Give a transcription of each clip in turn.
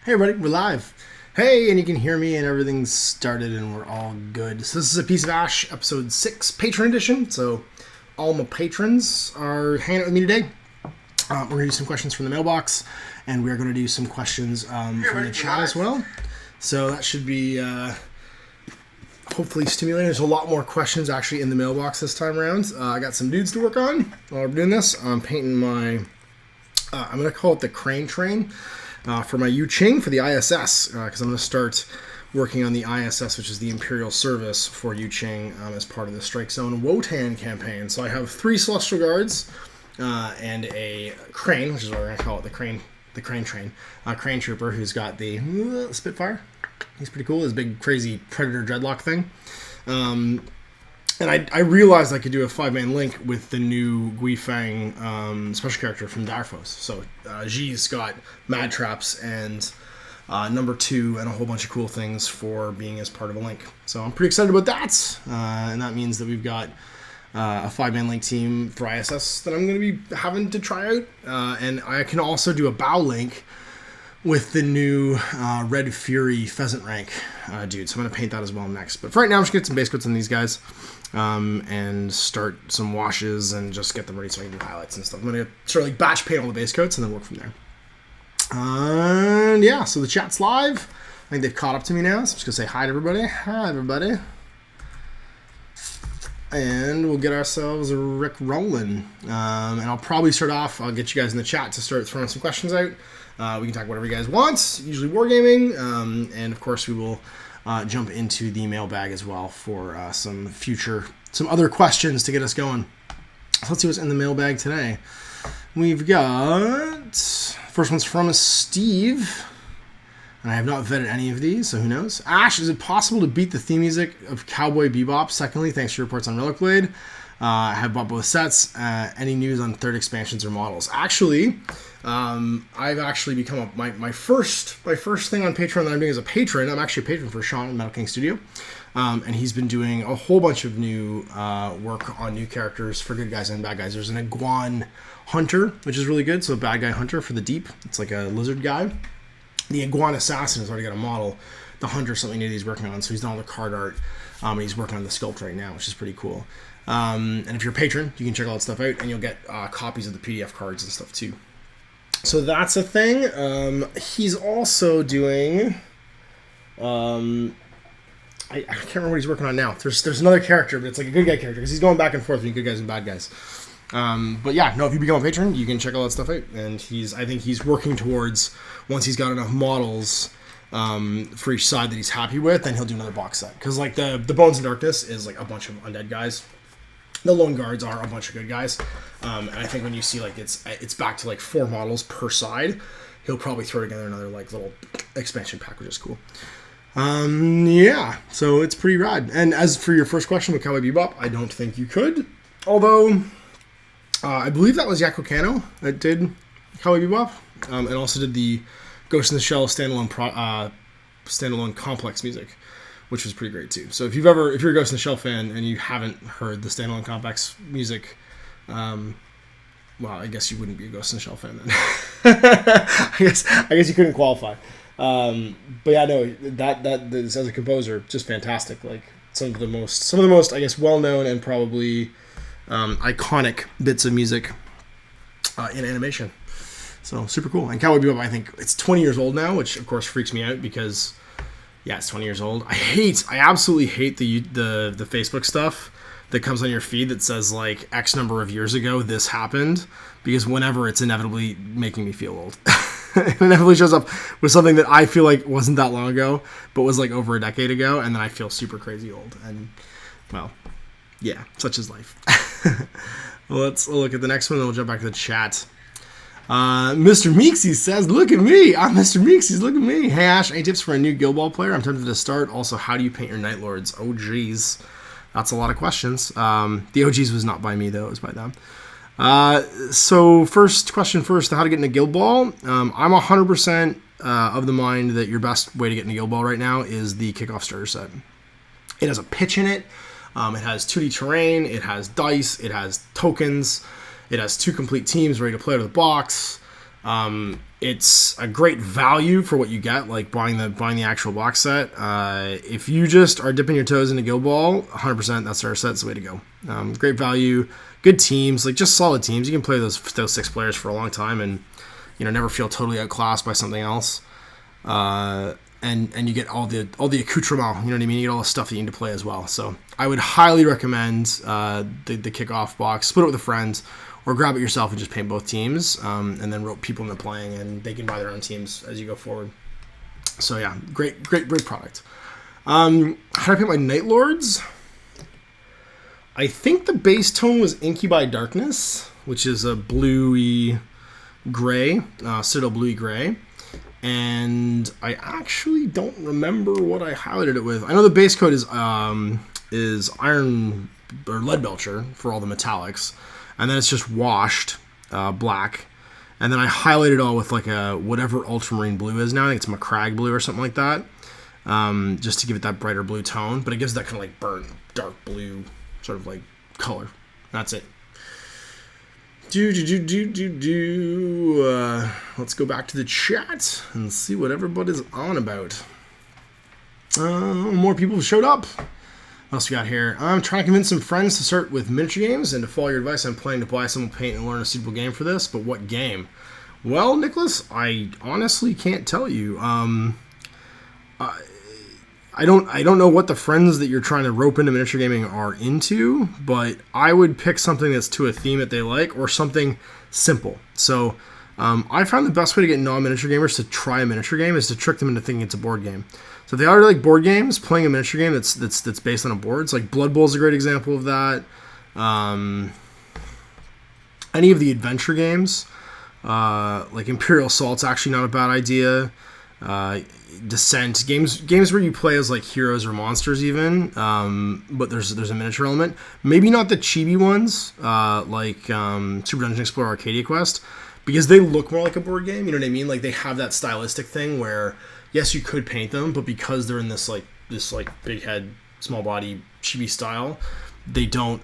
Hey everybody, we're live. Hey, and you can hear me and everything's started and we're all good. So this is A Piece of Ash, episode 6, Patron edition. So all my patrons are hanging out with me today. We're going to do some questions from the mailbox, and we're going to do some questions from the chat as well. So that should be hopefully stimulating. There's a lot more questions actually in the mailbox this time around. I got some dudes to work on while we're doing this. I'm painting my, I'm going to call it the crane train. For my Yu Ching for the ISS, because I'm going to start working on the ISS, which is the Imperial Service for Yu Ching, as part of the Strike Zone Wotan campaign. So I have 3 Celestial Guards and a crane, which is what we're going to call it, the crane train, crane trooper, who's got the Spitfire. He's pretty cool, his big crazy Predator dreadlock thing. And I realized I could do a 5-man link with the new Guifang special character from Darfos. So G's got Mad Traps and number 2 and a whole bunch of cool things for being as part of a link. So I'm pretty excited about that. And that means that we've got a 5-man link team for ISS that I'm going to be having to try out. And I can also do a bow link with the new Red Fury Pheasant rank dude. So I'm going to paint that as well next. But for right now, I'm just going to get some base coats on these guys. And start some washes and just get them ready so I can do highlights and stuff. I'm going to sort of like batch paint all the base coats and then work from there. And yeah, so the chat's live. I think they've caught up to me now, so I'm just going to say hi to everybody. Hi, everybody. And we'll get ourselves a Rick rolling. And I'll probably start off, I'll get you guys in the chat to start throwing some questions out. We can talk whatever you guys want, usually wargaming. And of course we will jump into the mailbag as well for some other questions to get us going. So let's see what's in the mailbag today. We've got, first one's from Steve, and I have not vetted any of these, so who knows. Ash, is it possible to beat the theme music of Cowboy Bebop? Secondly, thanks for your reports on Relic Blade. I have bought both sets. Any news on third expansions or models? Actually, I've actually become my first thing on Patreon that I'm doing as a patron. I'm actually a patron for Sean at Metal King Studio, and he's been doing a whole bunch of new work on new characters for good guys and bad guys. There's an Iguan Hunter, which is really good. So a bad guy hunter for the deep. It's like a lizard guy. The Iguan Assassin has already got a model. The Hunter is something new that he's working on. So he's done all the card art, and he's working on the sculpt right now, which is pretty cool. And if you're a patron, you can check all that stuff out, and you'll get copies of the PDF cards and stuff too. So that's a thing. He's also doing, I can't remember what he's working on now. There's another character, but it's like a good guy character, because he's going back and forth between good guys and bad guys. But yeah, no, if you become a patron, you can check all that stuff out. And I think he's working towards, once he's got enough models for each side that he's happy with, then he'll do another box set. Because like the Bones in Darkness is like a bunch of undead guys. The Lone Guards are a bunch of good guys. And I think when you see like it's back to like 4 models per side, he'll probably throw together another like little expansion pack, which is cool. Yeah, so it's pretty rad. And as for your first question with Cowboy Bebop, I don't think you could. Although, I believe that was Yako Kanno that did Cowboy Bebop. And also did the Ghost in the Shell standalone complex music, which was pretty great too. So if you're a Ghost in the Shell fan and you haven't heard the standalone complex music, well, I guess you wouldn't be a Ghost in the Shell fan then. I guess you couldn't qualify. But yeah, no, that is, as a composer, just fantastic. Like some of the most I guess well known and probably iconic bits of music in animation. So super cool. And Cowboy Bebop, I think it's 20 years old now, which of course freaks me out because, yeah, it's 20 years old. I absolutely hate the Facebook stuff that comes on your feed that says like X number of years ago this happened, because whenever it's inevitably making me feel old. It inevitably shows up with something that I feel like wasn't that long ago, but was like over a decade ago, and then I feel super crazy old. And well, yeah, such is life. Well, let's look at the next one, and we'll jump back to the chat. Mr. Meeksy says, look at me. I'm Mr. Meeksy's. Look at me. Hey, Ash, any tips for a new Guild Ball player? I'm tempted to start. Also, how do you paint your Night Lords? Oh, geez. That's a lot of questions. The OGs was not by me, though. It was by them. So first question first, how to get into Guild Ball. I'm 100% of the mind that your best way to get into Guild Ball right now is the Kickoff Starter Set. It has a pitch in it. It has 2D terrain. It has dice. It has tokens. It has 2 complete teams ready to play out of the box. It's a great value for what you get, like buying the actual box set. If you just are dipping your toes into Guild Ball, 100% that starter set's the way to go. Great value, good teams, like just solid teams. You can play those 6 players for a long time and never feel totally outclassed by something else. And you get all the accoutrement, you know what I mean? You get all the stuff that you need to play as well. So I would highly recommend the kickoff box. Split it with a friend, or grab it yourself and just paint both teams, and then rope people into playing, and they can buy their own teams as you go forward. So yeah, great product. How do I paint my Night Lords? I think the base tone was Incubi Darkness, which is a bluey gray, Citadel bluey gray. And I actually don't remember what I highlighted it with. I know the base coat is iron or lead belcher for all the metallics, and then it's just washed black, and then I highlighted it all with like a whatever ultramarine blue is now. I think it's Macragge blue or something like that, just to give it that brighter blue tone. But it gives that kind of like burnt dark blue sort of like color. That's it. Let's go back to the chat and see what everybody's on about. More people have showed up. What else we got here? I'm trying to convince some friends to start with miniature games, and to follow your advice, I'm planning to buy some paint and learn a suitable game for this. But what game? Well, Nicholas, I honestly can't tell you. I don't know what the friends that you're trying to rope into miniature gaming are into, but I would pick something that's to a theme that they like, or something simple. So I found the best way to get non-miniature gamers to try a miniature game is to trick them into thinking it's a board game. So if they already like board games, playing a miniature game that's based on a board. It's like Blood Bowl is a great example of that. Any of the adventure games, like Imperial Assault's actually not a bad idea. Descent, games where you play as like heroes or monsters even, but there's a miniature element. Maybe not the chibi ones, like Super Dungeon Explorer Arcadia Quest, because they look more like a board game, you know what I mean? Like they have that stylistic thing where, yes, you could paint them, but because they're in this big head, small body chibi style, they don't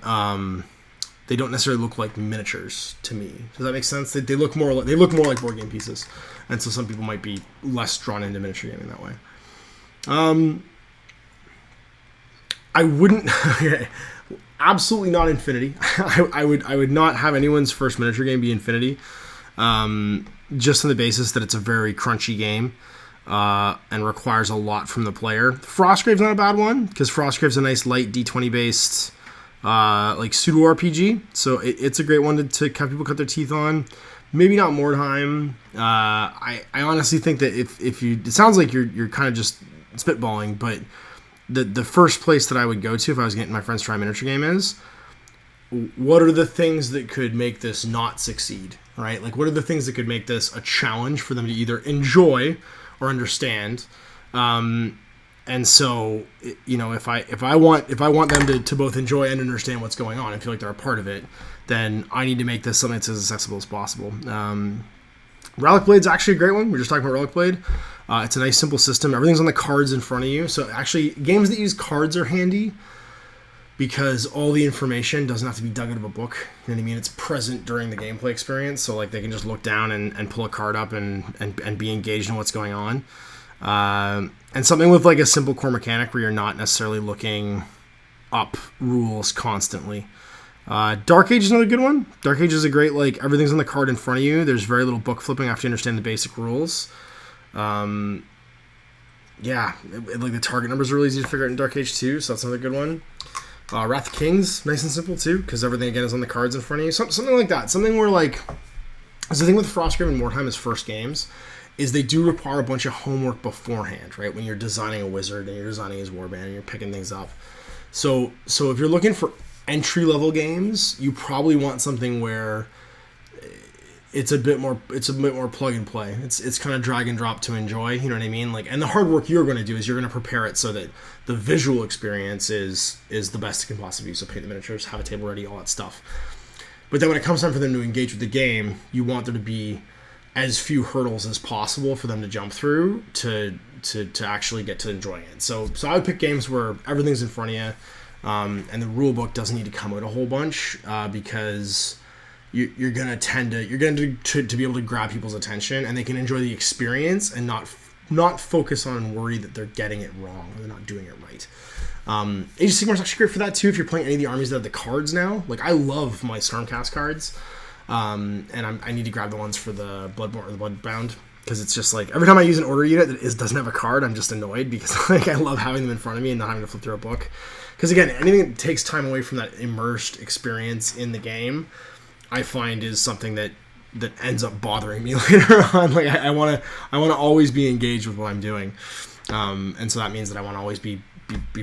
necessarily look like miniatures to me. Does that make sense? They look more like board game pieces, and so some people might be less drawn into miniature gaming that way. I wouldn't. Absolutely not Infinity. I would not have anyone's first miniature game be Infinity, just on the basis that it's a very crunchy game and requires a lot from the player. Frostgrave's not a bad one, because Frostgrave's a nice light D20 based like pseudo RPG, so it's a great one to have people cut their teeth on. Maybe not Mordheim. I honestly think that if you, it sounds like you're kind of just spitballing, but the first place that I would go to if I was getting my friends to try a miniature game is, what are the things that could make this not succeed, right? Like, what are the things that could make this a challenge for them to either enjoy or understand? And so, if I want them to both enjoy and understand what's going on and feel like they're a part of it, then I need to make this something that's as accessible as possible. Relic Blade's actually a great one. We're just talking about Relic Blade. It's a nice, simple system. Everything's on the cards in front of you. So actually, games that use cards are handy because all the information doesn't have to be dug out of a book. You know what I mean? It's present during the gameplay experience. So like they can just look down and pull a card up and be engaged in what's going on. And something with like a simple core mechanic where you're not necessarily looking up rules constantly. Dark Age is another good one. Dark Age is a great, like, everything's on the card in front of you. There's very little book flipping after you understand the basic rules. Like the target numbers are really easy to figure out in Dark Age too, so that's another good one. Wrath of Kings, nice and simple too, because everything again is on the cards in front of you. Something like that. Something where, like, so the thing with Frostgrave and Mordheim as first games is they do require a bunch of homework beforehand, right? When you're designing a wizard and you're designing his warband and you're picking things up. So if you're looking for entry-level games, you probably want something where it's a bit more plug and play. It's kind of drag and drop to enjoy, you know what I mean? Like, and the hard work you're going to do is you're going to prepare it so that the visual experience is the best it can possibly be. So paint the miniatures, have a table ready, all that stuff. But then when it comes time for them to engage with the game, you want there to be as few hurdles as possible for them to jump through to actually get to enjoying it. So I would pick games where everything's in front of you, and the rule book doesn't need to come out a whole bunch, because you're gonna tend to to be able to grab people's attention, and they can enjoy the experience and not focus on and worry that they're getting it wrong or they're not doing it right. Age of Sigmar is actually great for that too. If you're playing any of the armies that have the cards now, like I love my Stormcast cards, and I need to grab the ones for the Bloodborne or the Bloodbound, because it's just like every time I use an order unit that doesn't have a card, I'm just annoyed, because like I love having them in front of me and not having to flip through a book. Because again, anything that takes time away from that immersed experience in the game, I find is something that ends up bothering me later on. Like I want to always be engaged with what I'm doing, and so that means that I want to always be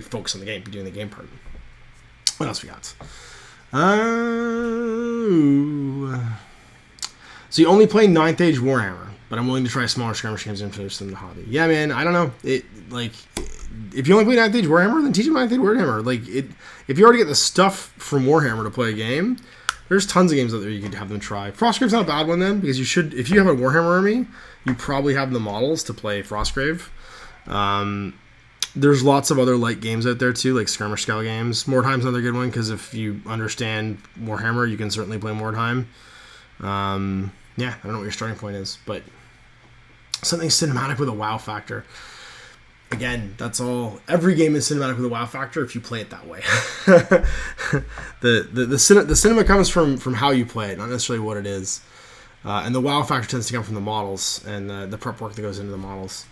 focused on the game, be doing the game part. What else we got? So you only play 9th Age Warhammer, but I'm willing to try smaller skirmish games and finish them the hobby. Yeah, man, I don't know. If you only play 9th Age Warhammer, then teach them 9th Age Warhammer. If you already get the stuff from Warhammer to play a game, there's tons of games out there you could have them try. Frostgrave's not a bad one then, because if you have a Warhammer army, you probably have the models to play Frostgrave. There's lots of other light games out there too, like skirmish scale games. Mordheim's another good one, because if you understand Warhammer, you can certainly play Mordheim. Yeah, I don't know what your starting point is, but something cinematic with a wow factor. Again, that's all. Every game is cinematic with a wow factor if you play it that way. the cinema comes from how you play it, not necessarily what it is. And the wow factor tends to come from the models and the prep work that goes into the models,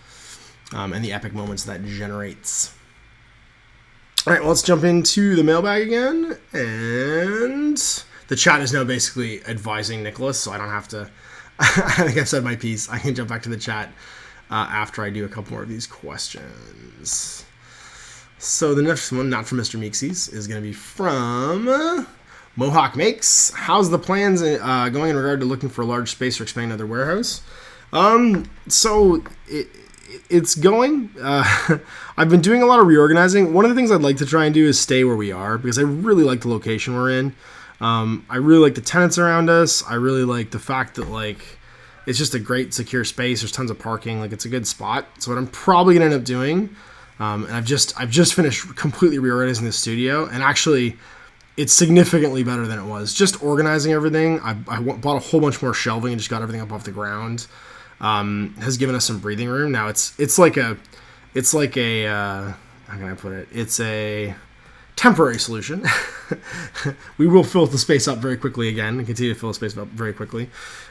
and the epic moments that generates. All right, well, let's jump into the mailbag again. And the chat is now basically advising Nicholas, so I don't have to. I think I've said my piece. I can jump back to the chat after I do a couple more of these questions. So the next one, not from Mr. Meeksies, is going to be from Mohawk Makes. How's the plans going in regard to looking for a large space or expanding another warehouse? So it's going. I've been doing a lot of reorganizing. One of the things I'd like to try and do is stay where we are, because I really like the location we're in. I really like the tenants around us. I really like the fact that it's just a great secure space. There's tons of parking. It's a good spot. So what I'm probably gonna end up doing, and I've just finished completely reorganizing the studio, and actually it's significantly better than it was. Just organizing everything. I bought a whole bunch more shelving and just got everything up off the ground. Has given us some breathing room. Now it's like a how can I put it? It's a temporary solution. We will fill the space up very quickly again and continue to fill the space up very quickly.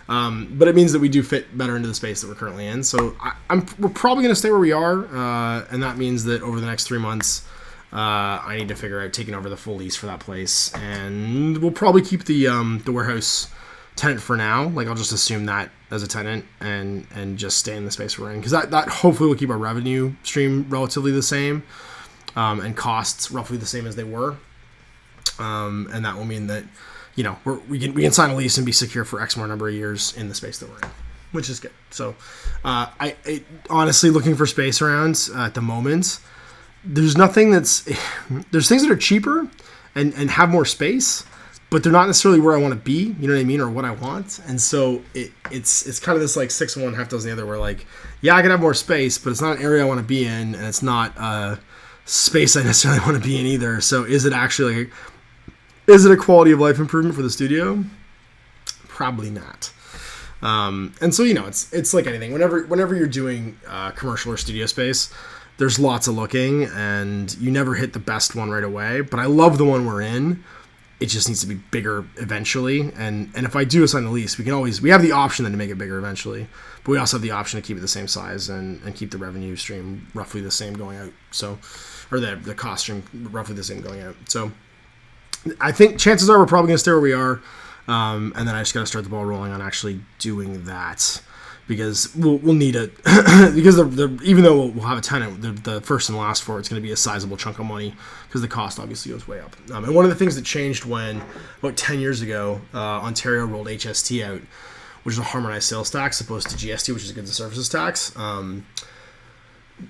But it means that we do fit better into the space that we're currently in. So we're probably going to stay where we are. And that means that over the next 3 months, I need to figure out taking over the full lease for that place. And we'll probably keep the warehouse tenant for now. I'll just assume that as a tenant and just stay in the space we're in. Because that hopefully will keep our revenue stream relatively the same. And costs roughly the same as they were, and that will mean that we can sign a lease and be secure for X more number of years in the space that we're in, which is good. So, I honestly looking for space around at the moment. There's things that are cheaper and have more space, but they're not necessarily where I want to be. You know what I mean, or what I want. And so it's kind of this 6 of one, half dozen the other. Where I can have more space, but it's not an area I want to be in, and it's not space I necessarily want to be in either. So is it actually is it a quality of life improvement for the studio? Probably not. And so it's like anything. Whenever you're doing commercial or studio space, there's lots of looking, and you never hit the best one right away. But I love the one we're in. It just needs to be bigger eventually. And if I do assign the lease, we have the option then to make it bigger eventually. But we also have the option to keep it the same size and keep the revenue stream roughly the same going out. So, or the cost stream roughly the same going out. So I think chances are we're probably going to stay where we are. And then I just got to start the ball rolling on actually doing that. Because we'll need it. Because even though we'll have a tenant, the first and last floor, it's going to be a sizable chunk of money because the cost obviously goes way up. And one of the things that changed when, about 10 years ago, Ontario rolled HST out, which is a harmonized sales tax, opposed to GST, which is a goods and services tax.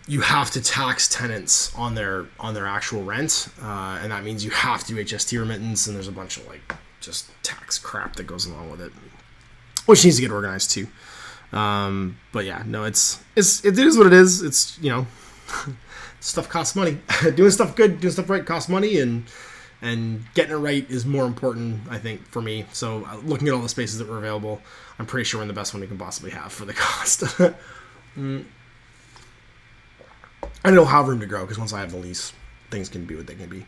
You have to tax tenants on their actual rent, and that means you have to do HST remittance, and there's a bunch of just tax crap that goes along with it, which needs to get organized too. But yeah, no, it is what it is. It's stuff costs money. Doing stuff good, doing stuff right costs money, and and getting it right is more important, I think, for me. So looking at all the spaces that were available, I'm pretty sure we're in the best one we can possibly have for the cost. And it'll have room to grow, because once I have the lease, things can be what they can be.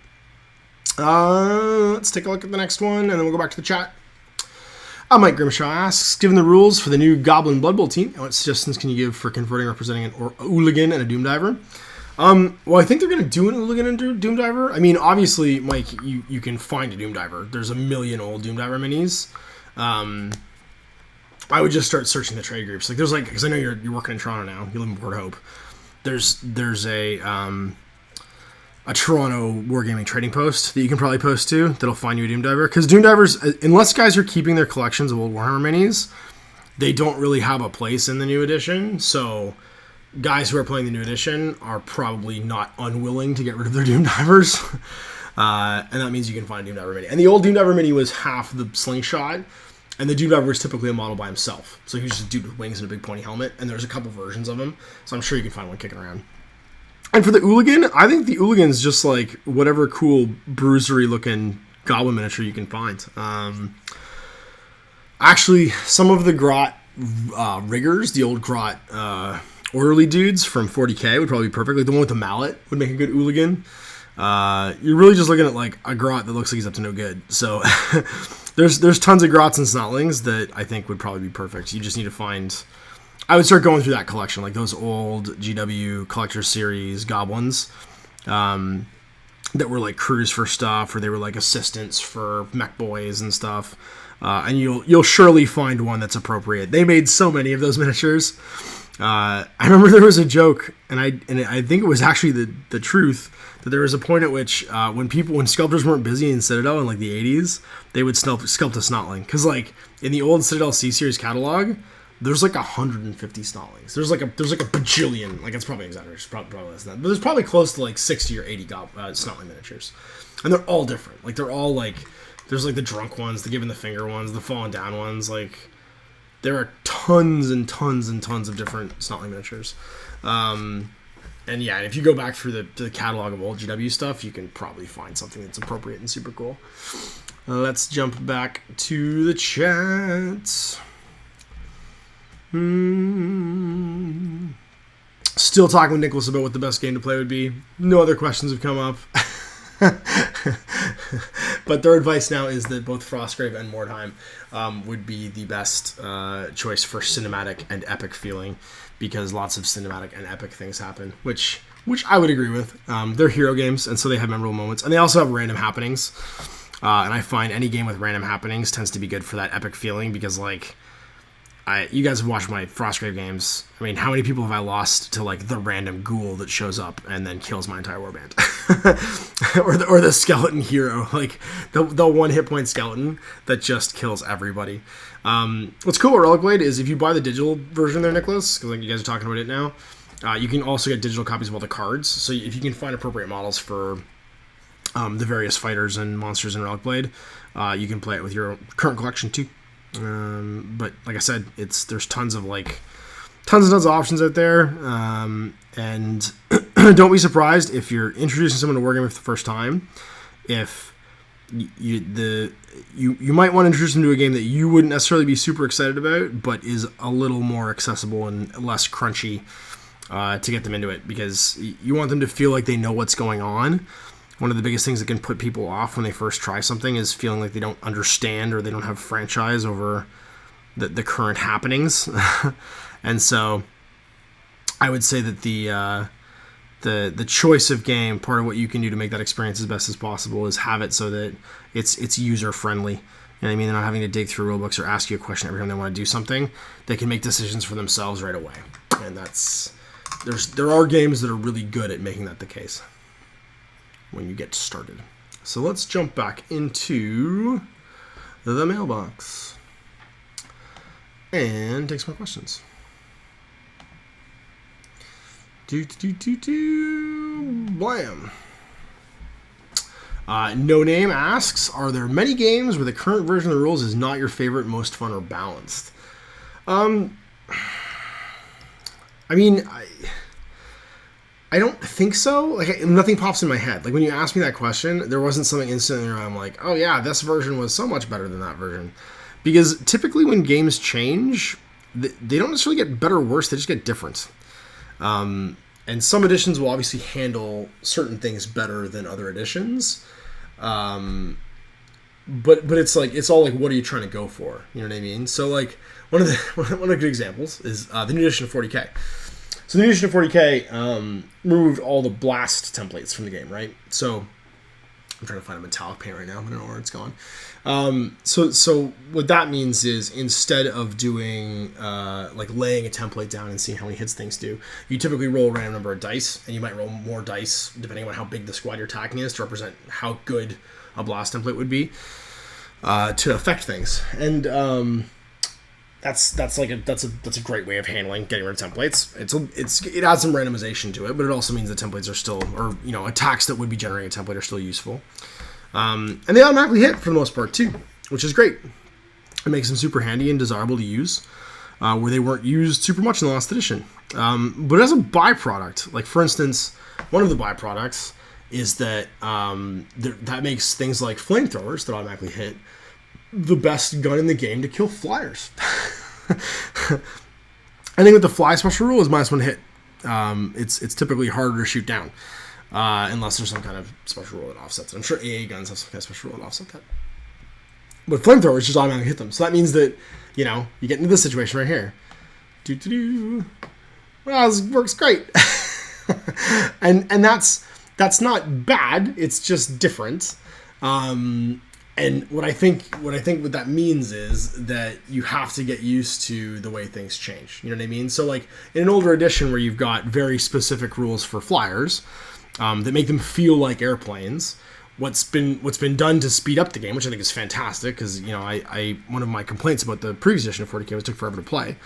Let's take a look at the next one, and then we'll go back to the chat. Mike Grimshaw asks, given the rules for the new Goblin Blood Bowl team, what suggestions can you give for converting representing an Hooligan and a Doom Diver? Well, I think they're going to do an Hooligan and a Doom Diver. I mean, obviously, Mike, you can find a Doom Diver. There's a million old Doom Diver minis. I would just start searching the trade groups. Like, there's like, because I know you're working in Toronto now. You live in Port Hope. There's a Toronto wargaming trading post that you can probably post to that'll find you a Doom Diver. Because Doom Divers, unless guys are keeping their collections of old Warhammer minis, they don't really have a place in the new edition. So guys who are playing the new edition are probably not unwilling to get rid of their Doom Divers. And that means you can find a Doom Diver mini. And the old Doom Diver mini was half the slingshot, and the Doom Diver was typically a model by himself. So he was just a dude with wings and a big pointy helmet, and there's a couple versions of him. So I'm sure you can find one kicking around. And for the Hooligan, I think the Hooligan's just like whatever cool bruisery looking goblin miniature you can find. Actually, some of the Grot riggers, the old Grot orderly dudes from 40k would probably be perfect. Like the one with the mallet would make a good Hooligan. You're really just looking at like a Grot that looks like he's up to no good. So there's tons of Grots and Snotlings that I think would probably be perfect. You just need to find... I would start going through that collection, like those old GW Collector Series goblins that were like crews for stuff, or they were like assistants for mech boys and stuff. And you'll surely find one that's appropriate. They made so many of those miniatures. I remember there was a joke, and I think it was actually the truth, that there was a point at which when sculptors weren't busy in Citadel in like the 80s, they would sculpt a Snotling. Because like in the old Citadel C Series catalog, there's like 150 Snotlings. There's like a bajillion. Like, it's probably exaggerated. Probably less than that. But there's probably close to like 60 or 80 Snotling miniatures, and they're all different. Like, they're all like, there's like the drunk ones, the giving the finger ones, the falling down ones. Like, there are tons and tons and tons of different Snotling miniatures. And yeah, if you go back through the catalog of old GW stuff, you can probably find something that's appropriate and super cool. Let's jump back to the chat. Still talking with Nicholas about what the best game to play would be. No other questions have come up. But their advice now is that both Frostgrave and Mordheim would be the best choice for cinematic and epic feeling, because lots of cinematic and epic things happen, which I would agree with. They're hero games, and so they have memorable moments, and they also have random happenings. And I find any game with random happenings tends to be good for that epic feeling, because like, you guys have watched my Frostgrave games. I mean, how many people have I lost to like the random ghoul that shows up and then kills my entire warband, or the skeleton hero, like the one hit point skeleton that just kills everybody. What's cool about Relic Blade is if you buy the digital version there, Nicholas, because like you guys are talking about it now, you can also get digital copies of all the cards. So if you can find appropriate models for the various fighters and monsters in Relic Blade, you can play it with your current collection too. But like I said, there's tons and tons of options out there, and don't be surprised if you're introducing someone to Wargaming for the first time, if you might want to introduce them to a game that you wouldn't necessarily be super excited about, but is a little more accessible and less crunchy to get them into it, because you want them to feel like they know what's going on. One of the biggest things that can put people off when they first try something is feeling like they don't understand or they don't have franchise over the current happenings. And so I would say that the choice of game, part of what you can do to make that experience as best as possible, is have it so that it's user friendly. You know what I mean? They're not having to dig through rulebooks or ask you a question every time they want to do something. They can make decisions for themselves right away. And there are games that are really good at making that the case when you get started. So let's jump back into the mailbox and take some more questions. Blam. No Name asks, are there many games where the current version of the rules is not your favorite, most fun, or balanced? I don't think so. Like, nothing pops in my head. Like, when you ask me that question, there wasn't something instantly where I'm like, oh yeah, this version was so much better than that version. Because typically when games change, they don't necessarily get better or worse, they just get different. And some editions will obviously handle certain things better than other editions. But it's like, it's all like, what are you trying to go for? You know what I mean? So like, one of the good examples is the new edition of 40K. So the new edition of 40K removed all the blast templates from the game, right? So I'm trying to find a metallic paint right now. I don't know where it's gone. So what that means is, instead of doing like laying a template down and seeing how many hits things do, you typically roll a random number of dice, and you might roll more dice depending on how big the squad you're attacking is to represent how good a blast template would be to affect things. And that's a great way of handling getting rid of templates. It adds some randomization to it, but it also means that templates are still, or attacks that would be generating a template are still useful. And they automatically hit for the most part too, which is great. It makes them super handy and desirable to use, where they weren't used super much in the last edition. But as a byproduct, like for instance, one of the byproducts is that that makes things like flamethrowers that automatically hit the best gun in the game to kill flyers. I think with the fly special rule is -1 hit. It's typically harder to shoot down, unless there's some kind of special rule that offsets it. I'm sure AA guns have some kind of special rule that offset that. But flamethrowers just automatically hit them. So that means that, you get into this situation right here. Well, this works great. and that's not bad. It's just different. And what I think what that means is that you have to get used to the way things change. You know what I mean? So like in an older edition where you've got very specific rules for flyers that make them feel like airplanes, what's been done to speed up the game, which I think is fantastic, because I one of my complaints about the previous edition of 40K was it took forever to play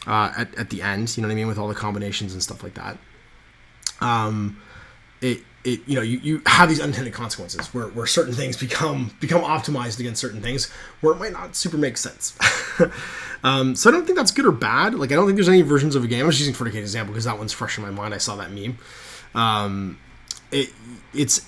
at the end. You know what I mean, with all the combinations and stuff like that. You have these unintended consequences where certain things become optimized against certain things where it might not super make sense. So I don't think that's good or bad. Like, I don't think there's any versions of a game. I'm just using 40K example because that one's fresh in my mind. I saw that meme. It's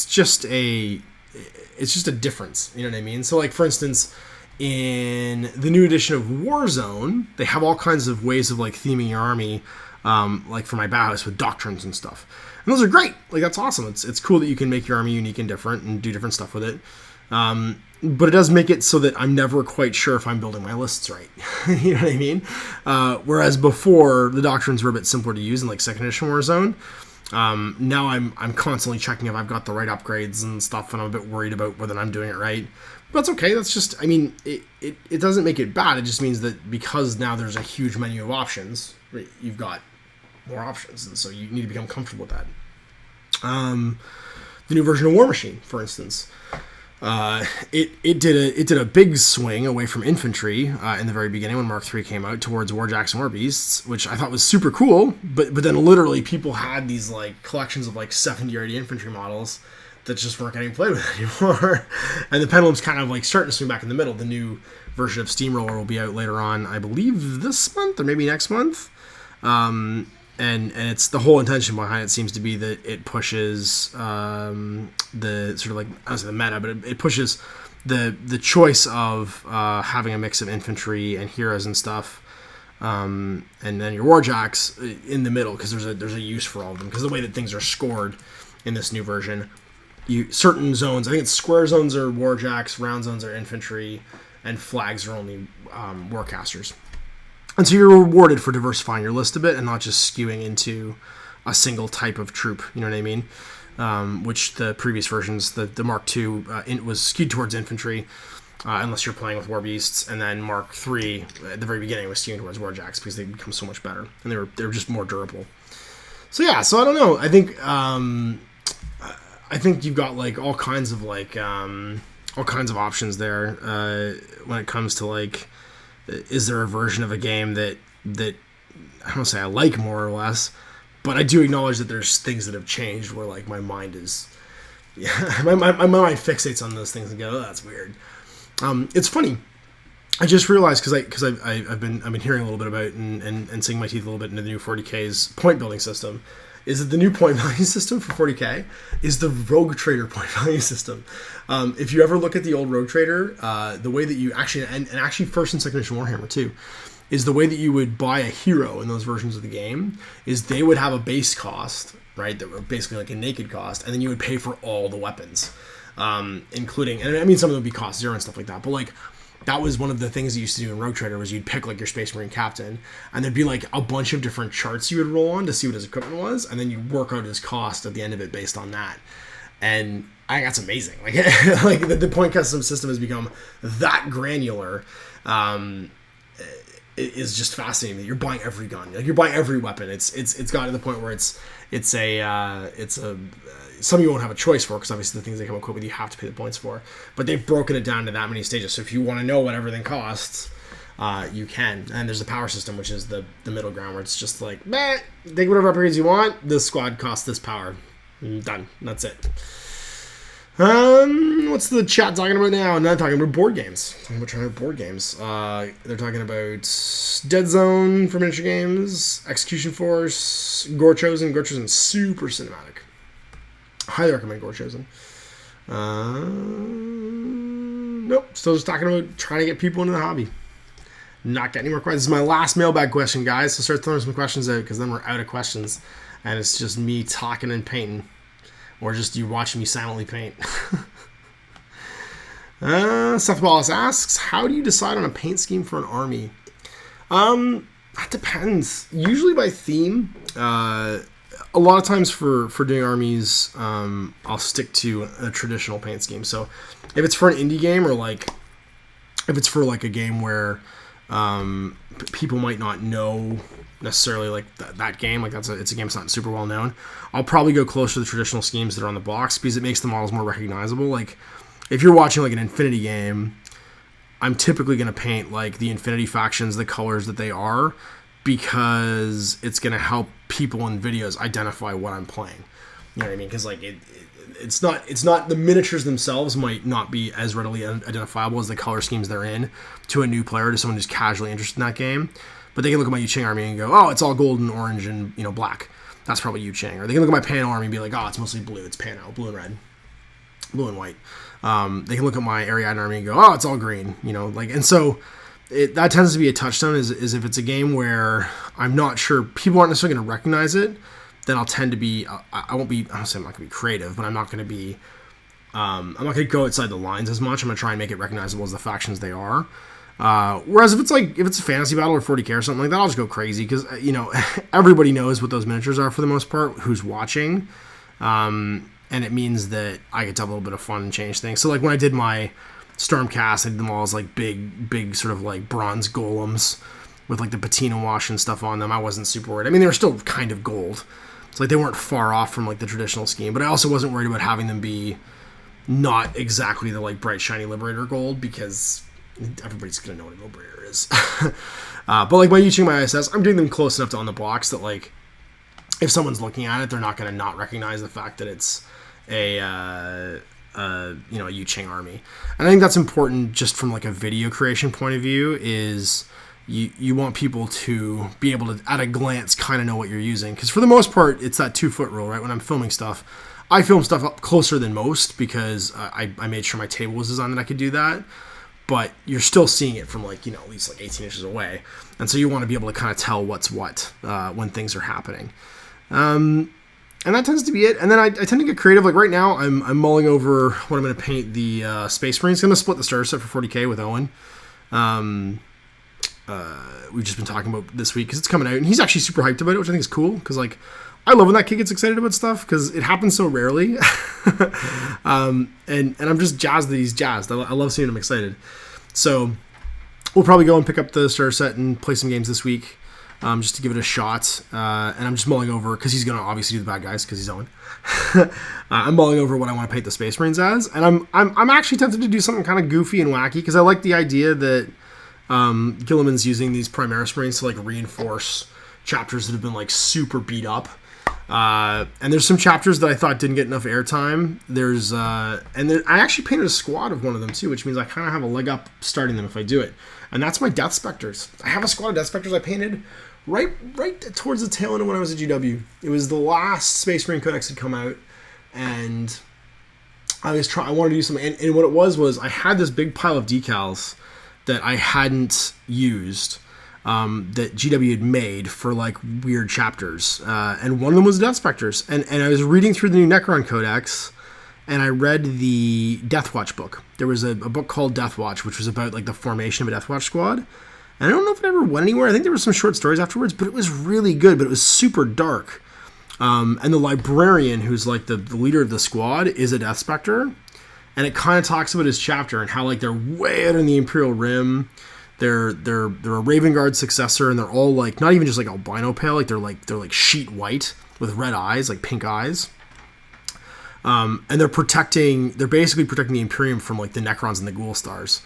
just a difference. You know what I mean? So like, for instance, in the new edition of Warzone, they have all kinds of ways of like theming your army. Like for my Bauhaus with doctrines and stuff. And those are great. Like, that's awesome. It's cool that you can make your army unique and different and do different stuff with it. But it does make it so that I'm never quite sure if I'm building my lists right. You know what I mean? Whereas before, the doctrines were a bit simpler to use in like 2nd edition Warzone. Now I'm constantly checking if I've got the right upgrades and stuff, and I'm a bit worried about whether I'm doing it right. But that's okay. That's just, it doesn't make it bad. It just means that because now there's a huge menu of options, right, you've got more options, and so you need to become comfortable with that. The new version of War Machine, for instance, it did a big swing away from infantry in the very beginning when Mark III came out towards Warjacks and Warbeasts, which I thought was super cool. But then literally people had these like collections of like 70 or 80 infantry models that just weren't getting played with anymore. And the pendulum's kind of like starting to swing back in the middle. The new version of Steamroller will be out later on, I believe this month or maybe next month. And it's the whole intention behind it seems to be that it pushes the sort of like, I don't say the meta, but it pushes the choice of having a mix of infantry and heroes and stuff, and then your warjacks in the middle, because there's a use for all of them, because the way that things are scored in this new version, certain zones, I think it's square zones are warjacks, round zones are infantry, and flags are only warcasters. And so you're rewarded for diversifying your list a bit and not just skewing into a single type of troop, you know what I mean? Which the previous versions, the Mark II, was skewed towards infantry, unless you're playing with Warbeasts, and then Mark III, at the very beginning, was skewing towards Warjacks because they become so much better, and they were just more durable. So yeah, so I don't know. I think you've got like all kinds of options there when it comes to like, is there a version of a game that I don't say I like more or less, but I do acknowledge that there's things that have changed where like my mind is, my mind fixates on those things and go, oh, that's weird. It's funny. I just realized because I've been hearing a little bit about and sinking my teeth a little bit into the new 40K's point building system, is that the new point value system for 40K is the Rogue Trader point value system. If you ever look at the old Rogue Trader, the way that you actually and actually first and second edition Warhammer too, is the way that you would buy a hero in those versions of the game is they would have a base cost, right? That were basically like a naked cost, and then you would pay for all the weapons, including, and I mean some of them would be cost 0 and stuff like that, but like that was one of the things you used to do in Rogue Trader was you'd pick like your Space Marine captain, and there'd be like a bunch of different charts you would roll on to see what his equipment was, and then you work out his cost at the end of it based on that. And I think that's amazing. Like, like the point custom system has become that granular. It is just fascinating that you're buying every gun, like you're buying every weapon. It's gotten to the point where it's a some you won't have a choice for, because obviously the things they come equipped with you have to pay the points for, but they've broken it down to that many stages. So if you want to know what everything costs, you can. And there's the power system, which is the middle ground, where it's just like, take whatever upgrades you want, this squad costs this power, done, that's it. What's the chat talking about now? Not talking about board games. Talking about board games. They're talking about Dead Zone for miniature games, Execution Force, Gore Chosen. Gore Chosen super cinematic. Highly recommend Gore Chosen. Nope. Still just talking about trying to get people into the hobby. Not getting any more questions. This is my last mailbag question, guys. So start throwing some questions out, because then we're out of questions, and it's just me talking and painting. Or just you watching me silently paint. Seth Wallace asks, how do you decide on a paint scheme for an army? That depends. Usually by theme. A lot of times for doing armies, I'll stick to a traditional paint scheme. So if it's for an indie game, or like if it's for like a game where people might not know necessarily like that game, like it's a game that's not super well known, I'll probably go closer to the traditional schemes that are on the box, because it makes the models more recognizable. Like if you're watching like an Infinity game, I'm typically going to paint like the Infinity factions the colors that they are, because it's going to help people in videos identify what I'm playing. You know what I mean? Because like it's not the miniatures themselves might not be as readily identifiable as the color schemes they're in to a new player, to someone who's casually interested in that game. But they can look at my Yu Ching army and go, oh, it's all gold and orange and black. That's probably Yu Ching. Or they can look at my Pano army and be like, oh, it's mostly blue. It's Pano, blue and red, blue and white. They can look at my Ariadne army and go, oh, it's all green. And so that tends to be a touchstone. Is if it's a game where I'm not sure people aren't necessarily going to recognize it, then I'll tend to be. I'm not going to be creative, but I'm not going to be. I'm not going to go outside the lines as much. I'm going to try and make it recognizable as the factions they are. Whereas if it's a fantasy battle or 40K or something like that, I'll just go crazy, because everybody knows what those miniatures are for the most part who's watching, and it means that I get to have a little bit of fun and change things. So like when I did my Stormcast, I did them all as like big sort of like bronze golems with like the patina wash and stuff on them. I wasn't super worried. I mean, they were still kind of gold, so like they weren't far off from like the traditional scheme, but I also wasn't worried about having them be not exactly the like bright shiny Liberator gold, because everybody's gonna know what a Liberator is. But like my Yu Ching, my ISS, I'm doing them close enough to on the box that like if someone's looking at it, they're not gonna not recognize the fact that it's a Yu Ching army. And I think that's important just from like a video creation point of view, is you want people to be able to at a glance kind of know what you're using, because for the most part it's that 2-foot rule, right? When I'm filming stuff, I film stuff up closer than most, because I made sure my table was designed that I could do that. But you're still seeing it from like, at least like 18 inches away. And so you want to be able to kind of tell what's what when things are happening. And that tends to be it. And then I tend to get creative. Like right now, I'm mulling over what I'm going to paint the Space Marines. I'm going to split the starter set for 40K with Owen. We've just been talking about this week because it's coming out. And he's actually super hyped about it, which I think is cool. Because like, I love when that kid gets excited about stuff, because it happens so rarely. And I'm just jazzed that he's jazzed. I love seeing him excited. So we'll probably go and pick up the starter set and play some games this week, just to give it a shot. And I'm just mulling over, because he's going to obviously do the bad guys, because he's Owen. I'm mulling over what I want to paint the Space Marines as. And I'm actually tempted to do something kind of goofy and wacky, because I like the idea that Gilliman's using these Primaris Marines to like reinforce chapters that have been like super beat up. And there's some chapters that I thought didn't get enough airtime. I actually painted a squad of one of them too, which means I kind of have a leg up starting them if I do it. And that's my Death Specters. I have a squad of Death Specters I painted right towards the tail end of when I was at GW. It was the last Space Marine Codex had come out, and I wanted to do something. And what it was I had this big pile of decals that I hadn't used. That GW had made for like weird chapters, and one of them was Death Specters, and I was reading through the new Necron Codex, and I read the Deathwatch book. There was a book called Deathwatch, which was about like the formation of a Deathwatch squad, and I don't know if it ever went anywhere. I think there were some short stories afterwards, but it was really good, but it was super dark. And the librarian, who's like the leader of the squad, is a Death Specter, and it kind of talks about his chapter and how like they're way out in the Imperial Rim. They're a Raven Guard successor, and they're all like not even just like albino pale, like they're like sheet white with red eyes, like pink eyes. And they're basically protecting the Imperium from like the Necrons and the Ghoul Stars,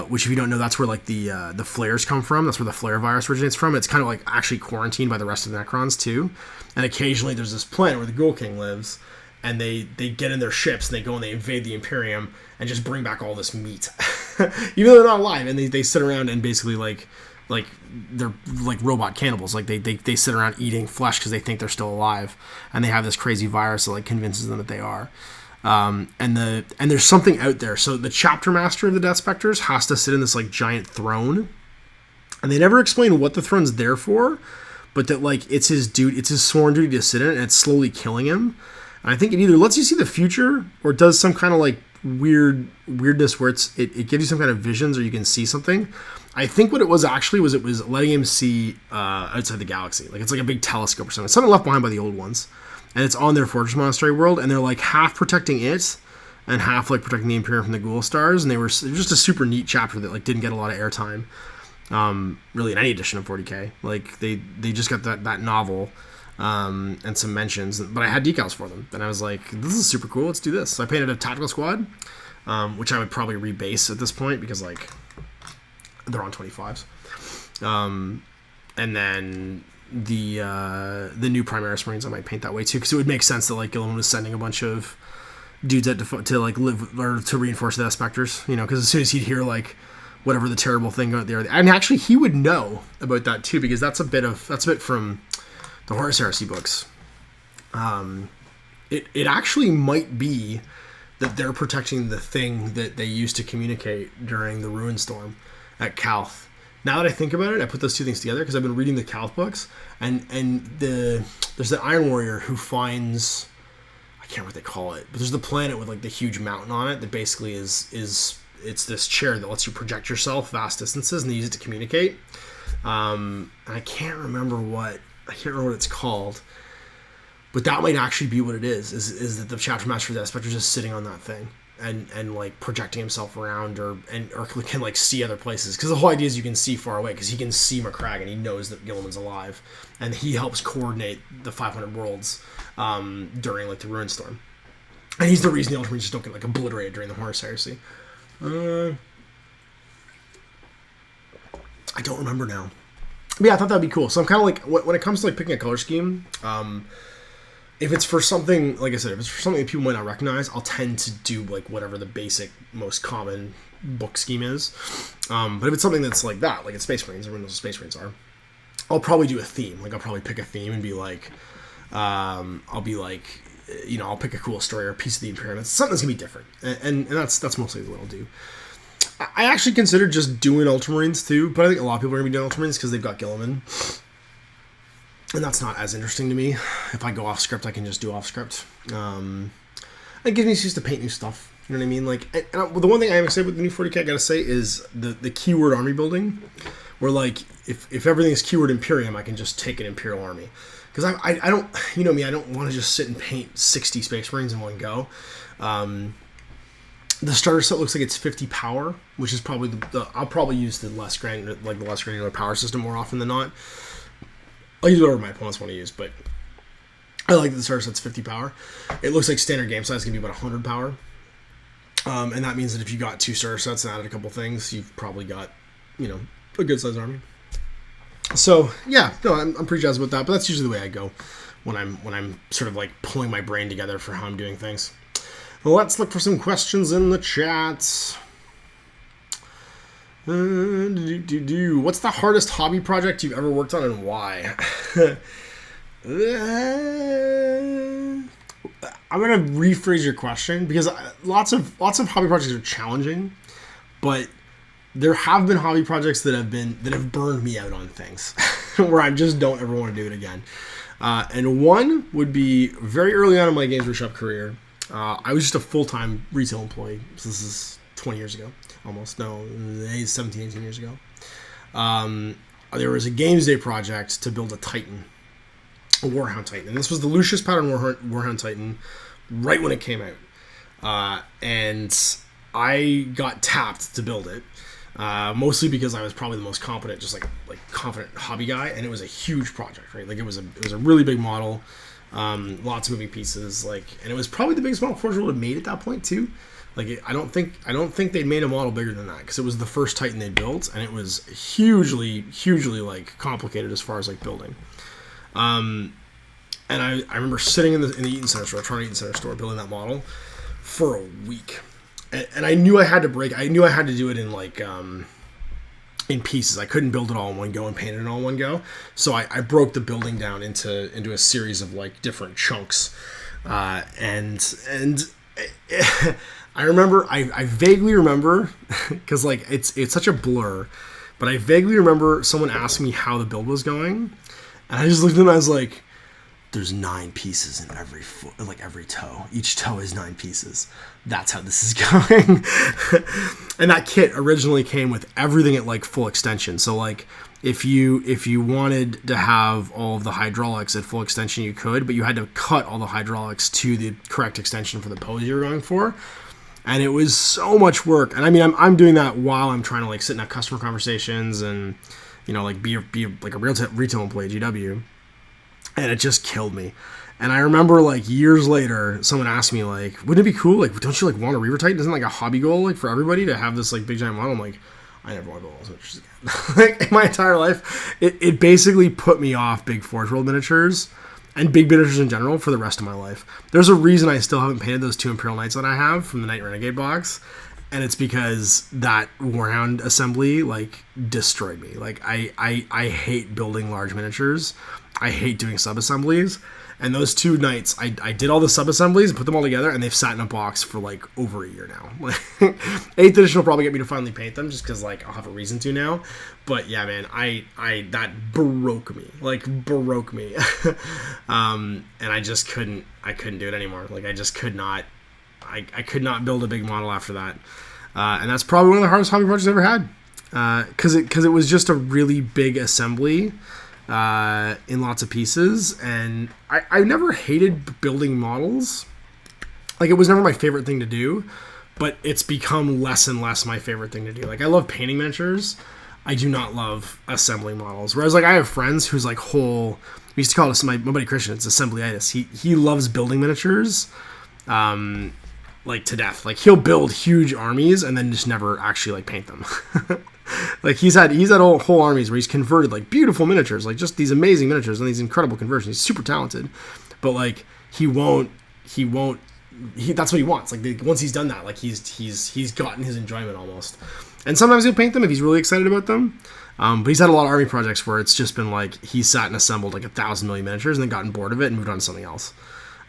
which if you don't know, that's where like the flares come from. That's where the flare virus originates from. It's kind of like actually quarantined by the rest of the Necrons too. And occasionally there's this planet where the Ghoul King lives, and they get in their ships and they go and they invade the Imperium and just bring back all this meat, even though they're not alive. And they sit around and basically like they're like robot cannibals. Like they sit around eating flesh because they think they're still alive, and they have this crazy virus that like convinces them that they are. And there's something out there. So the chapter master of the Death Specters has to sit in this like giant throne, and they never explain what the throne's there for, but that like it's his sworn duty to sit in it, and it's slowly killing him. And I think it either lets you see the future or does some kind of like weirdness where it gives you some kind of visions, or you can see something. I think what it was actually was it was letting him see outside the galaxy. Like it's like a big telescope or something. Something left behind by the old ones. And it's on their Fortress Monastery world, and they're like half protecting it and half like protecting the Imperium from the Ghoul Stars. And it was just a super neat chapter that like didn't get a lot of airtime. Really in any edition of 40k. Like they just got that novel and some mentions, but I had decals for them, and I was like, this is super cool, let's do this. So I painted a tactical squad, which I would probably rebase at this point because like they're on 25s, and then the new Primaris Marines I might paint that way too, because it would make sense that like Gilliman was sending a bunch of dudes to like live or to reinforce the Specters, you know, because as soon as he'd hear like whatever the terrible thing out there, and actually he would know about that too, because that's a bit from the Horus Heresy books. It actually might be that they're protecting the thing that they used to communicate during the Ruin Storm at Calth. Now that I think about it, I put those two things together because I've been reading the Calth books, and there's that Iron Warrior who finds, I can't remember what they call it, but there's the planet with like the huge mountain on it that basically is it's this chair that lets you project yourself vast distances, and they use it to communicate. And I can't remember what it's called, but that might actually be what it is that the chapter master of the Spectre is just sitting on that thing and like projecting himself around or can like see other places, because the whole idea is you can see far away, because he can see McCrag and he knows that Gilliman's alive, and he helps coordinate the 500 worlds during like the Ruin Storm, and he's the reason the Ultramarines just don't get like obliterated during the Horus Heresy. I don't remember now. But yeah, I thought that'd be cool. So I'm kind of like, when it comes to like picking a color scheme, if it's for something, like I said, if it's for something that people might not recognize, I'll tend to do like whatever the basic, most common book scheme is. But if it's something that's like that, like it's Space Marines, everyone knows what Space Marines are, I'll probably do a theme. Like I'll probably pick a theme and be like, I'll pick a cool story or a piece of the Imperium. It's something that's gonna be different, and that's mostly what I'll do. I actually considered just doing Ultramarines too, but I think a lot of people are going to be doing Ultramarines because they've got Gilliman. And that's not as interesting to me. If I go off script, I can just do off script. It gives me excuse to paint new stuff. You know what I mean? Like, and the one thing I am excited with the new 40k, I gotta say, is the keyword army building. Where like, if everything is keyword Imperium, I can just take an Imperial army. Because I don't, you know me, I don't want to just sit and paint 60 Space Marines in one go. The starter set looks like it's 50 power, which is probably I'll probably use the less granular power system more often than not. I'll use whatever my opponents want to use, but I like that the starter set's 50 power. It looks like standard game size can be about 100 power. And that means that if you got 2 starter sets and added a couple things, you've probably got, a good sized army. So yeah, no, I'm pretty jazzed about that, but that's usually the way I go when I'm sort of like pulling my brain together for how I'm doing things. Well, let's look for some questions in the chats. What's the hardest hobby project you've ever worked on and why? I'm gonna rephrase your question because lots of hobby projects are challenging, but there have been hobby projects that have burned me out on things where I just don't ever want to do it again. And one would be very early on in my Games Workshop career. I was just a full-time retail employee. So this is 20 years ago. Almost. No, 17, 18 years ago. There was a Games Day project to build a Titan. A Warhound Titan. And this was the Lucius Pattern Warhound Titan right when it came out. And I got tapped to build it. Mostly because I was probably the most competent, just like confident hobby guy, and it was a huge project, right? Like it was a really big model, lots of moving pieces, and it was probably the biggest model Forge World had made at that point too. I don't think they'd made a model bigger than that because it was the first Titan they built, and it was hugely complicated as far as building. And I remember sitting in the Eaton Center store, Toronto Eaton Center store, building that model for a week. And I knew I had to do it in pieces. I couldn't build it all in one go and paint it all in one go. So I broke the building down into a series of different chunks. And I remember, I vaguely remember, because it's such a blur, but I vaguely remember someone asking me how the build was going, and I just looked at them and I was like, there's 9 pieces in every foot, every toe. Each toe is 9 pieces. That's how this is going. And that kit originally came with everything at full extension. So if you wanted to have all of the hydraulics at full extension, you could, but you had to cut all the hydraulics to the correct extension for the pose you were going for. And it was so much work. And I mean, I'm doing that while I'm trying to sit and have customer conversations and be a retail employee at GW. And it just killed me. And I remember years later, someone asked me wouldn't it be cool? Don't you want a Reaver Titan? Isn't a hobby goal for everybody to have this big giant model? I'm like, I never want to build those miniatures again. In my entire life, it basically put me off big Forge World miniatures and big miniatures in general for the rest of my life. There's a reason I still haven't painted those 2 Imperial Knights that I have from the Knight Renegade box. And it's because that Warhound assembly destroyed me. I hate building large miniatures. I hate doing sub-assemblies. And those 2 Knights, I did all the sub-assemblies and put them all together, and they've sat in a box for over a year now. 8th edition will probably get me to finally paint them, just because I'll have a reason to now. But yeah, man, that broke me. Broke me. And I just couldn't do it anymore. I just could not. I could not build a big model after that. And that's probably one of the hardest hobby projects I've ever had. Because it was just a really big assembly in lots of pieces. And I never hated building models. It was never my favorite thing to do. But it's become less and less my favorite thing to do. I love painting miniatures. I do not love assembling models. Whereas I have friends whose whole... We used to call it, my buddy Christian, it's assemblyitis. He loves building miniatures. To death. He'll build huge armies and then just never actually paint them. He's had whole armies where he's converted beautiful miniatures, just these amazing miniatures and these incredible conversions. He's super talented, but he won't. That's what he wants. Once he's done that, he's gotten his enjoyment almost. And sometimes he'll paint them if he's really excited about them. But he's had a lot of army projects where it's just been he's sat and assembled 1,000 million miniatures and then gotten bored of it and moved on to something else.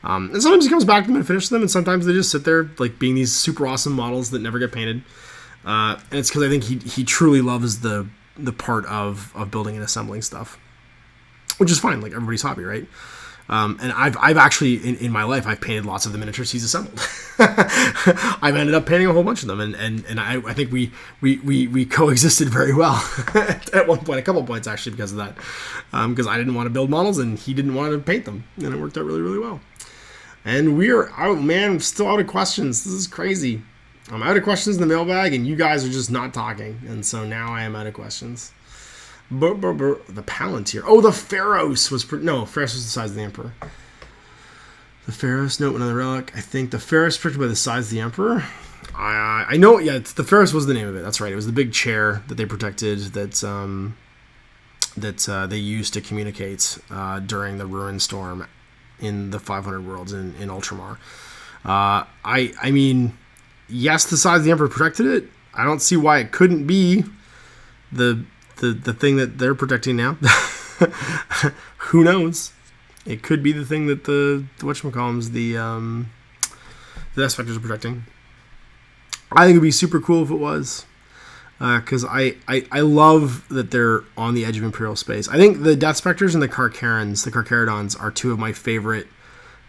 And sometimes he comes back to them and finishes them, and sometimes they just sit there being these super awesome models that never get painted. And it's because I think he truly loves the part of building and assembling stuff, which is fine, everybody's hobby, right? And I've actually in my life I've painted lots of the miniatures he's assembled. I've ended up painting a whole bunch of them, and I think we coexisted very well at one point, a couple points actually, because of that. Because I didn't want to build models and he didn't want to paint them, and it worked out really, really well. And we're out, man. I'm still out of questions. This is crazy. I'm out of questions in the mailbag, and you guys are just not talking. And so now I am out of questions. The Palantir. Oh, the Pharos was... No, Pharos was the size of the Emperor. The Pharos, note another relic. I think the Pharos restricted by the size of the Emperor. I know, yeah, the Pharos was the name of it. That's right. It was the big chair that they protected that they used to communicate during the Ruin Storm in the 500 worlds in Ultramar. I mean, yes, the size of the Emperor protected it. I don't see why it couldn't be the thing that they're protecting now. Who knows? It could be the thing that the whatchamacallums, the Death Specters are protecting. I think it'd be super cool if it was. Because I love that they're on the edge of Imperial space. I think the Death Specters and the Carcharodons are two of my favorite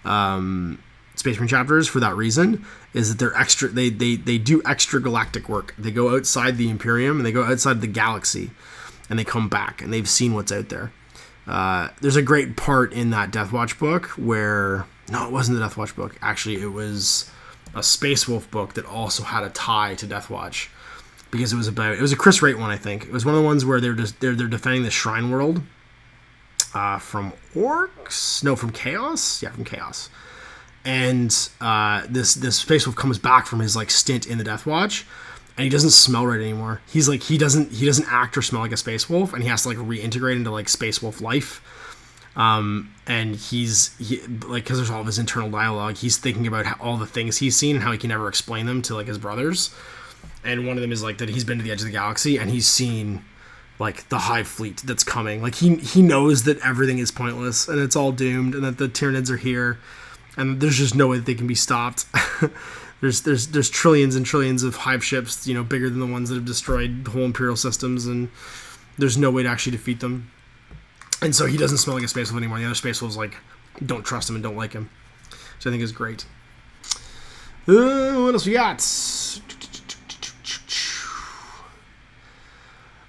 Space Marine chapters for that reason, is that they're extra. They do extra galactic work. They go outside the Imperium and they go outside the galaxy, and they come back and they've seen what's out there. There's a great part in that Death Watch book where it wasn't the Death Watch book. Actually, it was a Space Wolf book that also had a tie to Death Watch. Because it was a Chris Wright one, I think. It was one of the ones where they're defending the Shrine World from orcs. No, from Chaos. Yeah, from Chaos. And this Space Wolf comes back from his like stint in the Death Watch, and he doesn't smell right anymore. He's like he doesn't act or smell like a Space Wolf, and he has to like reintegrate into like Space Wolf life. And he's because there's all of his internal dialogue. He's thinking about all the things he's seen and how he can never explain them to like his brothers. And one of them is like that he's been to the edge of the galaxy and he's seen like the Hive fleet that's coming. Like he knows that everything is pointless and it's all doomed and that the Tyranids are here and there's just no way that they can be stopped. there's trillions and trillions of Hive ships, bigger than the ones that have destroyed whole Imperial systems, and there's no way to actually defeat them. And so he doesn't smell like a Space Wolf anymore. The other Space Wolves like don't trust him and don't like him, which I think is great. What else we got?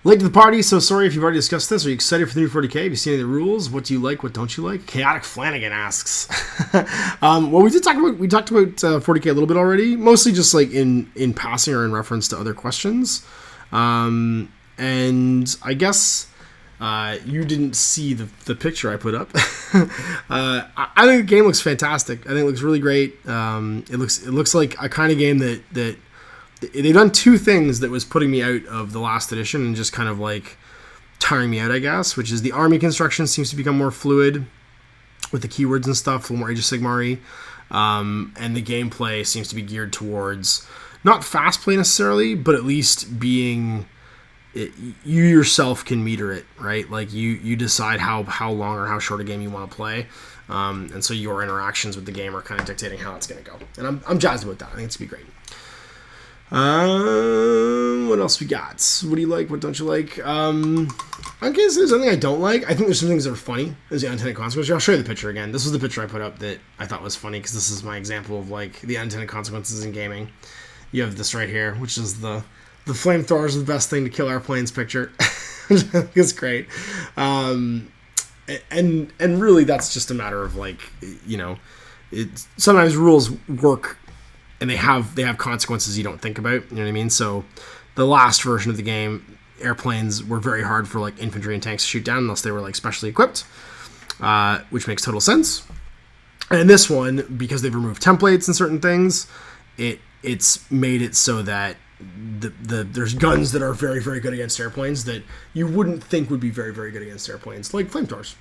Late to the party, so sorry if you've already discussed this. Are you excited for the new 40k? Have you seen any of the rules? What do you like? What don't you like? Chaotic Flanagan asks. Well, we talked about 40k a little bit already, mostly just like in passing or in reference to other questions. And I guess you didn't see the picture I put up. I think the game looks fantastic. I think it looks really great. It looks like a kind of game that they've done two things that was putting me out of the last edition and just kind of like tiring me out, I guess, which is the army construction seems to become more fluid with the keywords and stuff, a little more Age of Sigmar-y, and the gameplay seems to be geared towards not fast play necessarily, but at least being you yourself can meter it, right? Like you decide how long or how short a game you want to play, and so your interactions with the game are kind of dictating how it's going to go. And I'm jazzed about that. I think it's going to be great. What else we got? What do you like? What don't you like? I guess there's something I don't like. I think there's some things that are funny. There's the unintended consequences. I'll show you the picture again. This was the picture I put up that I thought was funny because this is my example of like the unintended consequences in gaming. You have this right here, which is the flamethrowers are the best thing to kill airplanes picture. It's great. And really that's just a matter of like, sometimes rules work and they have consequences you don't think about, you know what I mean? So the last version of the game, airplanes were very hard for like infantry and tanks to shoot down unless they were like specially equipped, which makes total sense. And in this one, because they've removed templates and certain things, it's made it so that there's guns that are very, very good against airplanes that you wouldn't think would be very, very good against airplanes, like flamethrowers.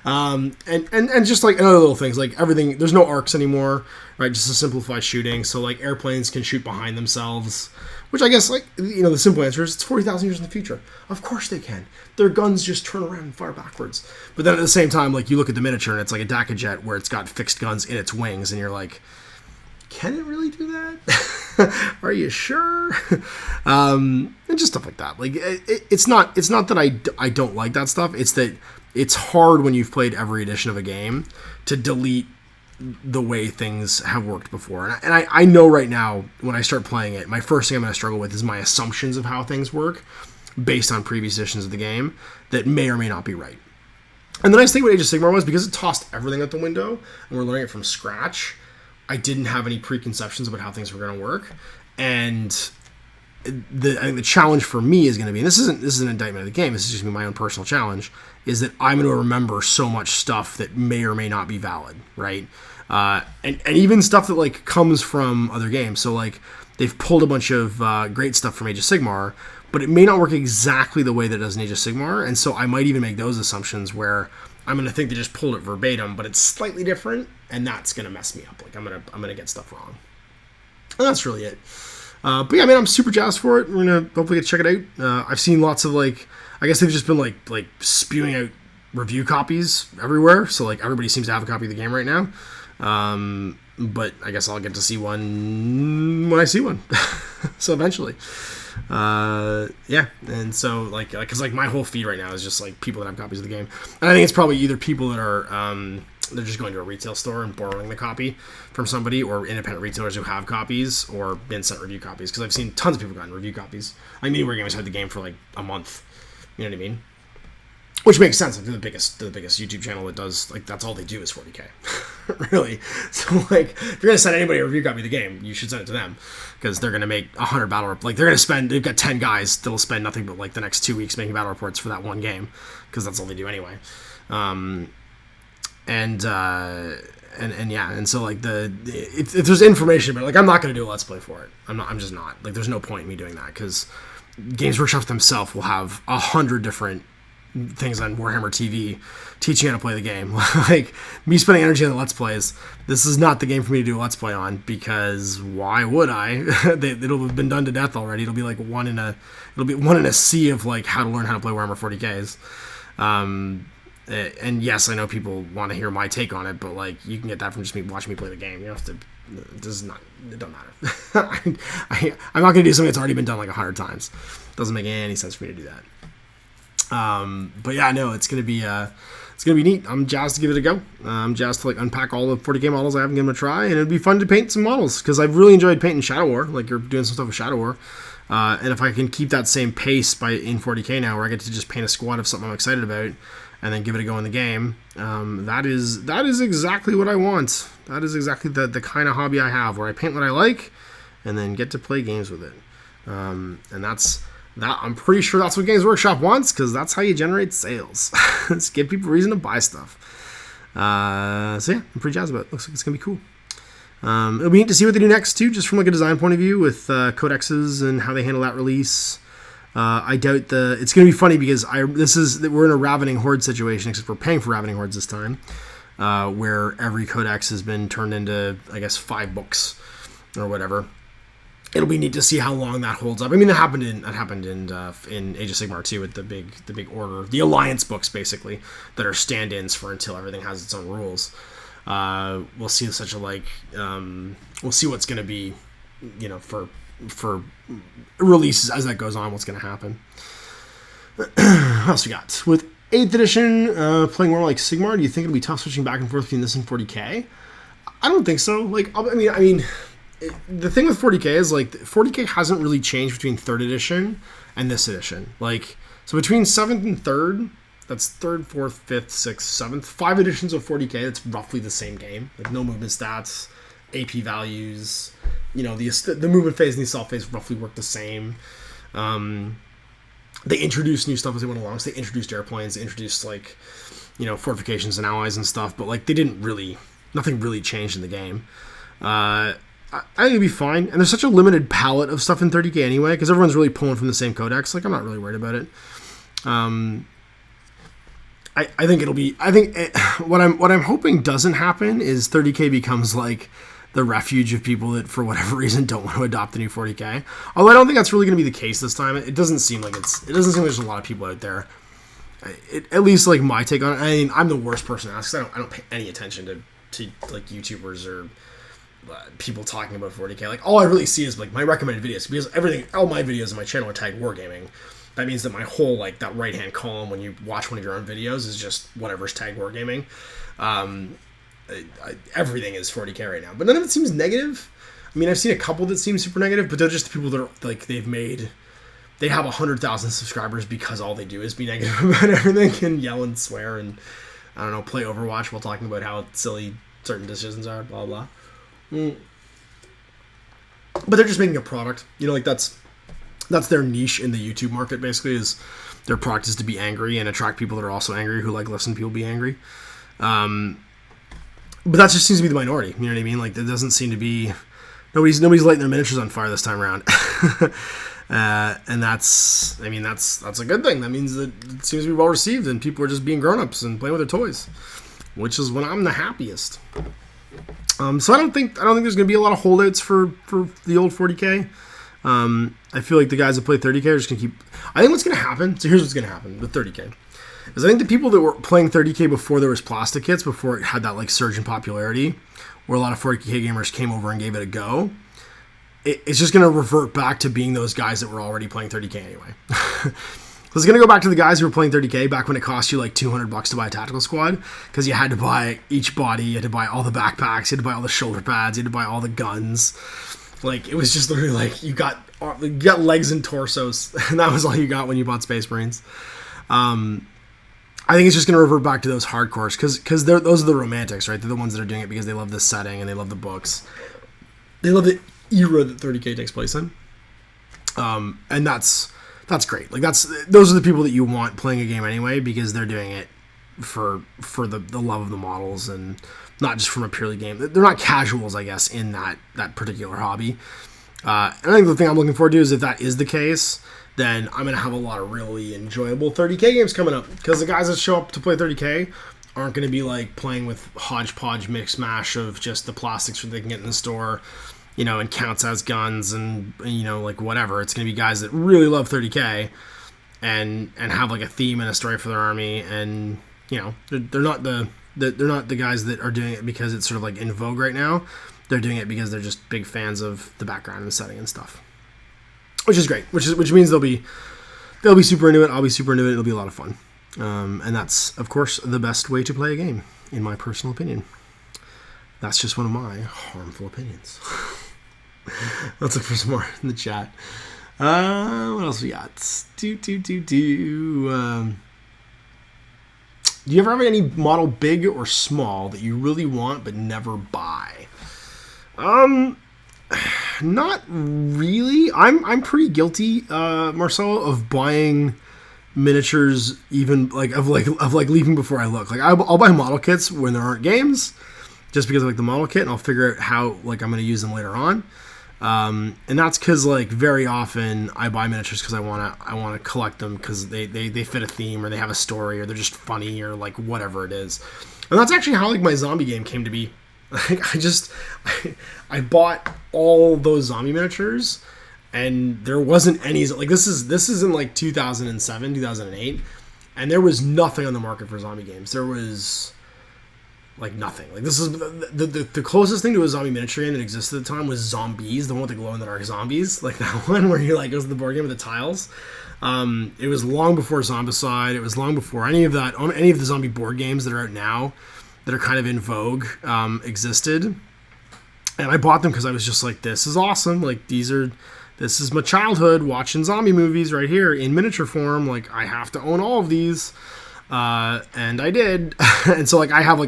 and just like other little things, like everything, there's no arcs anymore, right? Just a simplified shooting. So like airplanes can shoot behind themselves, which I guess like, the simple answer is it's 40,000 years in the future. Of course they can. Their guns just turn around and fire backwards. But then at the same time, like you look at the miniature and it's like a Dakka jet where it's got fixed guns in its wings and you're like, can it really do that? Are you sure? And just stuff like that. Like it's not that I don't like that stuff. It's that it's hard when you've played every edition of a game to delete the way things have worked before. And I know right now when I start playing it, my first thing I'm going to struggle with is my assumptions of how things work based on previous editions of the game that may or may not be right. And the nice thing with Age of Sigmar was because it tossed everything out the window and we're learning it from scratch, I didn't have any preconceptions about how things were going to work. And I think the challenge for me is going to be, and this isn't an indictment of the game, this is just my own personal challenge, is that I'm going to remember so much stuff that may or may not be valid, right? And even stuff that like comes from other games. So like they've pulled a bunch of great stuff from Age of Sigmar, but it may not work exactly the way that it does in Age of Sigmar. And so I might even make those assumptions where I'm gonna think they just pulled it verbatim, but it's slightly different, and that's gonna mess me up. Like I'm gonna get stuff wrong. And that's really it. But yeah, I mean, I'm super jazzed for it. We're gonna hopefully get to check it out. I've seen lots of like, I guess they've just been like spewing out review copies everywhere. So like everybody seems to have a copy of the game right now. But I guess I'll get to see one when I see one. So eventually, yeah. And so like, cause like my whole feed right now is just like people that have copies of the game. And I think it's probably either people that are, they're just going to a retail store and borrowing the copy from somebody, or independent retailers who have copies or been sent review copies. Because I've seen tons of people gotten review copies. Like many Wargamers had the game for like a month. You know what I mean? Which makes sense. Like they're the biggest YouTube channel that does, like, that's all they do is 40K. Really. So like, if you're gonna send anybody a review copy of the game, you should send it to them, because they're gonna make 100 battle reports. Like they're gonna spend. They've got 10 guys that'll spend nothing but like the next 2 weeks making battle reports for that one game, because that's all they do anyway. And yeah, and so like if there's information about it, like I'm not gonna do a let's play for it. I'm just not. Like there's no point in me doing that, because Games Workshop themselves will have 100 different things on Warhammer TV teaching how to play the game. Like me spending energy on the let's plays, this is not the game for me to do a let's play on, because why would I? It'll have been done to death already. It'll be like one in a sea of like how to learn how to play Warhammer 40Ks. And yes, I know people want to hear my take on it, but like you can get that from just me watching me play the game. You don't have to. It doesn't matter. I'm not gonna do something that's already been done like 100 times. Doesn't make any sense for me to do that. But yeah, no, it's gonna be neat. I'm jazzed to give it a go. I'm jazzed to like unpack all the 40K models I haven't given them a try, and it'd be fun to paint some models, because I've really enjoyed painting Shadow War. Like you're doing some stuff with Shadow War, and if I can keep that same pace in 40K now, where I get to just paint a squad of something I'm excited about, and then give it a go in the game, that is exactly what I want. That is exactly the kind of hobby I have, where I paint what I like, and then get to play games with it. And I'm pretty sure that's what Games Workshop wants, because that's how you generate sales. It's give people reason to buy stuff. So yeah, I'm pretty jazzed about it. Looks like it's gonna be cool. It'll be neat to see what they do next too, just from like a design point of view, with codexes and how they handle that release. I doubt it's gonna be funny, because we're in a Ravening Horde situation, except we're paying for Ravening Hordes this time, where every codex has been turned into, I guess, 5 books or whatever. It'll be neat to see how long that holds up. I mean, that happened in Age of Sigmar too, with the big order, the Alliance books basically, that are stand-ins for until everything has its own rules. We'll see we'll see what's going to be, for releases as that goes on. What's going to happen? What else we got with 8th edition? Playing more like Sigmar. Do you think it'll be tough switching back and forth between this and 40K? I don't think so. Like, I mean. The thing with 40K is, like, 40K hasn't really changed between 3rd edition and this edition. Like, so between 7th and 3rd, that's 3rd, 4th, 5th, 6th, 7th, 5 editions of 40K, it's roughly the same game. Like, no movement stats, AP values, the movement phase and the assault phase roughly work the same. They introduced new stuff as they went along. So they introduced airplanes, they introduced, like, fortifications and allies and stuff, but, like, nothing really changed in the game. I think it'd be fine, and there's such a limited palette of stuff in 30K anyway, because everyone's really pulling from the same codex. Like, I'm not really worried about it. I think it'll be. What I'm hoping doesn't happen is 30K becomes like the refuge of people that, for whatever reason, don't want to adopt the new 40K. Although I don't think that's really going to be the case this time. It doesn't seem like there's a lot of people out there. At least like my take on it. I mean, I'm the worst person to ask, because I don't pay any attention to like YouTubers or people talking about 40K. Like, all I really see is like my recommended videos, because all my videos on my channel are tagged wargaming. That means that my whole, like, that right hand column when you watch one of your own videos is just whatever's tagged wargaming. Everything is 40K right now, but none of it seems negative. I mean, I've seen a couple that seem super negative, but they're just the people that are like, they have 100,000 subscribers because all they do is be negative about everything and yell and swear and, I don't know, play Overwatch while talking about how silly certain decisions are, blah blah. But they're just making a product, like that's their niche in the YouTube market. Basically, is their product is to be angry and attract people that are also angry, who like listen to people be angry. But that just seems to be the minority. You know what I mean? Like, there doesn't seem to be nobody's lighting their miniatures on fire this time around. And that's a good thing. That means that it seems to be well received, and people are just being grown-ups and playing with their toys, which is when I'm the happiest. So I don't think there's going to be a lot of holdouts for the old 40K. I feel like the guys that play 30K are just going to keep... I think what's going to happen... So here's what's going to happen with 30K. Is I think the people that were playing 30K before there was plastic kits, before it had that like surge in popularity, where a lot of 40K gamers came over and gave it a go, it's just going to revert back to being those guys that were already playing 30K anyway. So it's going to go back to the guys who were playing 30K back when it cost you like $200 to buy a tactical squad, because you had to buy each body, you had to buy all the backpacks, you had to buy all the shoulder pads, you had to buy all the guns. Like, it was just literally like you got legs and torsos, and that was all you got when you bought Space Marines. I think it's just going to revert back to those hardcores, because those are the romantics, right? They're the ones that are doing it because they love the setting and they love the books. They love the era that 30K takes place in. And that's great. Like, those are the people that you want playing a game anyway, because they're doing it for the love of the models and not just from a purely game. They're not casuals, I guess, in that particular hobby. And I think the thing I'm looking forward to is, if that is the case, then I'm going to have a lot of really enjoyable 30K games coming up, because the guys that show up to play 30K aren't going to be like playing with hodgepodge mix mash of just the plastics that they can get in the store, you know, and counts as guns and, you know, like whatever. It's going to be guys that really love 30K and have like a theme and a story for their army, and, you know, they're not the guys that are doing it because it's sort of like in vogue right now. They're doing it because they're just big fans of the background and the setting and stuff, which is great. Which means they'll be super into it. I'll be super into it. It'll be a lot of fun, and that's of course the best way to play a game, in my personal opinion. That's just one of my harmful opinions. Let's look for some more in the chat. What else we got? Do you ever have any model, big or small, that you really want but never buy? Not really. I'm pretty guilty, Marcelo, of buying miniatures, even of leaving before I look. Like, I'll buy model kits when there aren't games, just because I like the model kit, and I'll figure out how like I'm going to use them later on. And that's because like very often I buy miniatures because I want to collect them because they fit a theme, or they have a story, or they're just funny, or like whatever it is. And that's actually how like my zombie game came to be. Like, I bought all those zombie miniatures, and there wasn't any, like, this is in like 2007, 2008, and there was nothing on the market for zombie games. There was like nothing. Like, this is the closest thing to a zombie miniature game that existed at the time was Zombies, the one with the glow in the dark zombies, like that one where you like goes to the board game with the tiles. It was long before Zombicide. It was long before any of the zombie board games that are out now that are kind of in vogue existed. And I bought them because I was just like, this is awesome. Like, this is my childhood watching zombie movies right here in miniature form. Like, I have to own all of these. And I did. And so like I have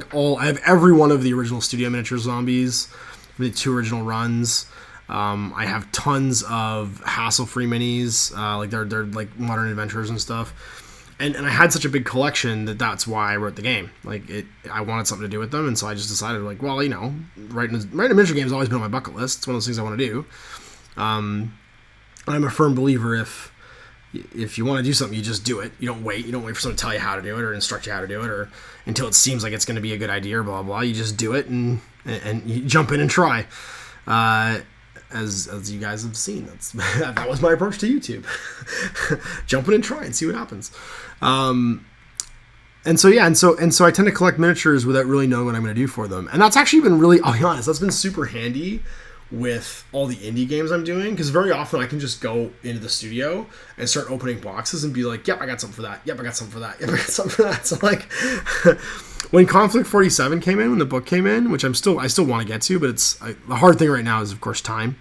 every one of the original studio miniature zombies, the 2 original runs. I have tons of hassle-free minis, like they're like modern adventures and stuff. And I had such a big collection that's why I wrote the game. Like, I wanted something to do with them, and so I just decided, like, well, you know, writing a miniature game has always been on my bucket list. It's one of those things I want to do. I'm a firm believer if you want to do something, you just do it. You don't wait. You don't wait for someone to tell you how to do it or instruct you how to do it, or until it seems like it's going to be a good idea or blah, blah, blah. You just do it and you jump in and try. As you guys have seen, that was my approach to YouTube. Jump in and try and see what happens. And so I tend to collect miniatures without really knowing what I'm going to do for them. And that's actually been really, I'll be honest, that's been super handy with all the indie games I'm doing, because very often I can just go into the studio and start opening boxes and be like, yep, I got something for that. Yep, I got something for that. Yep, I got something for that. So like, when Conflict 47 came in, when the book came in, which I still want to get to, but the hard thing right now is, of course, time.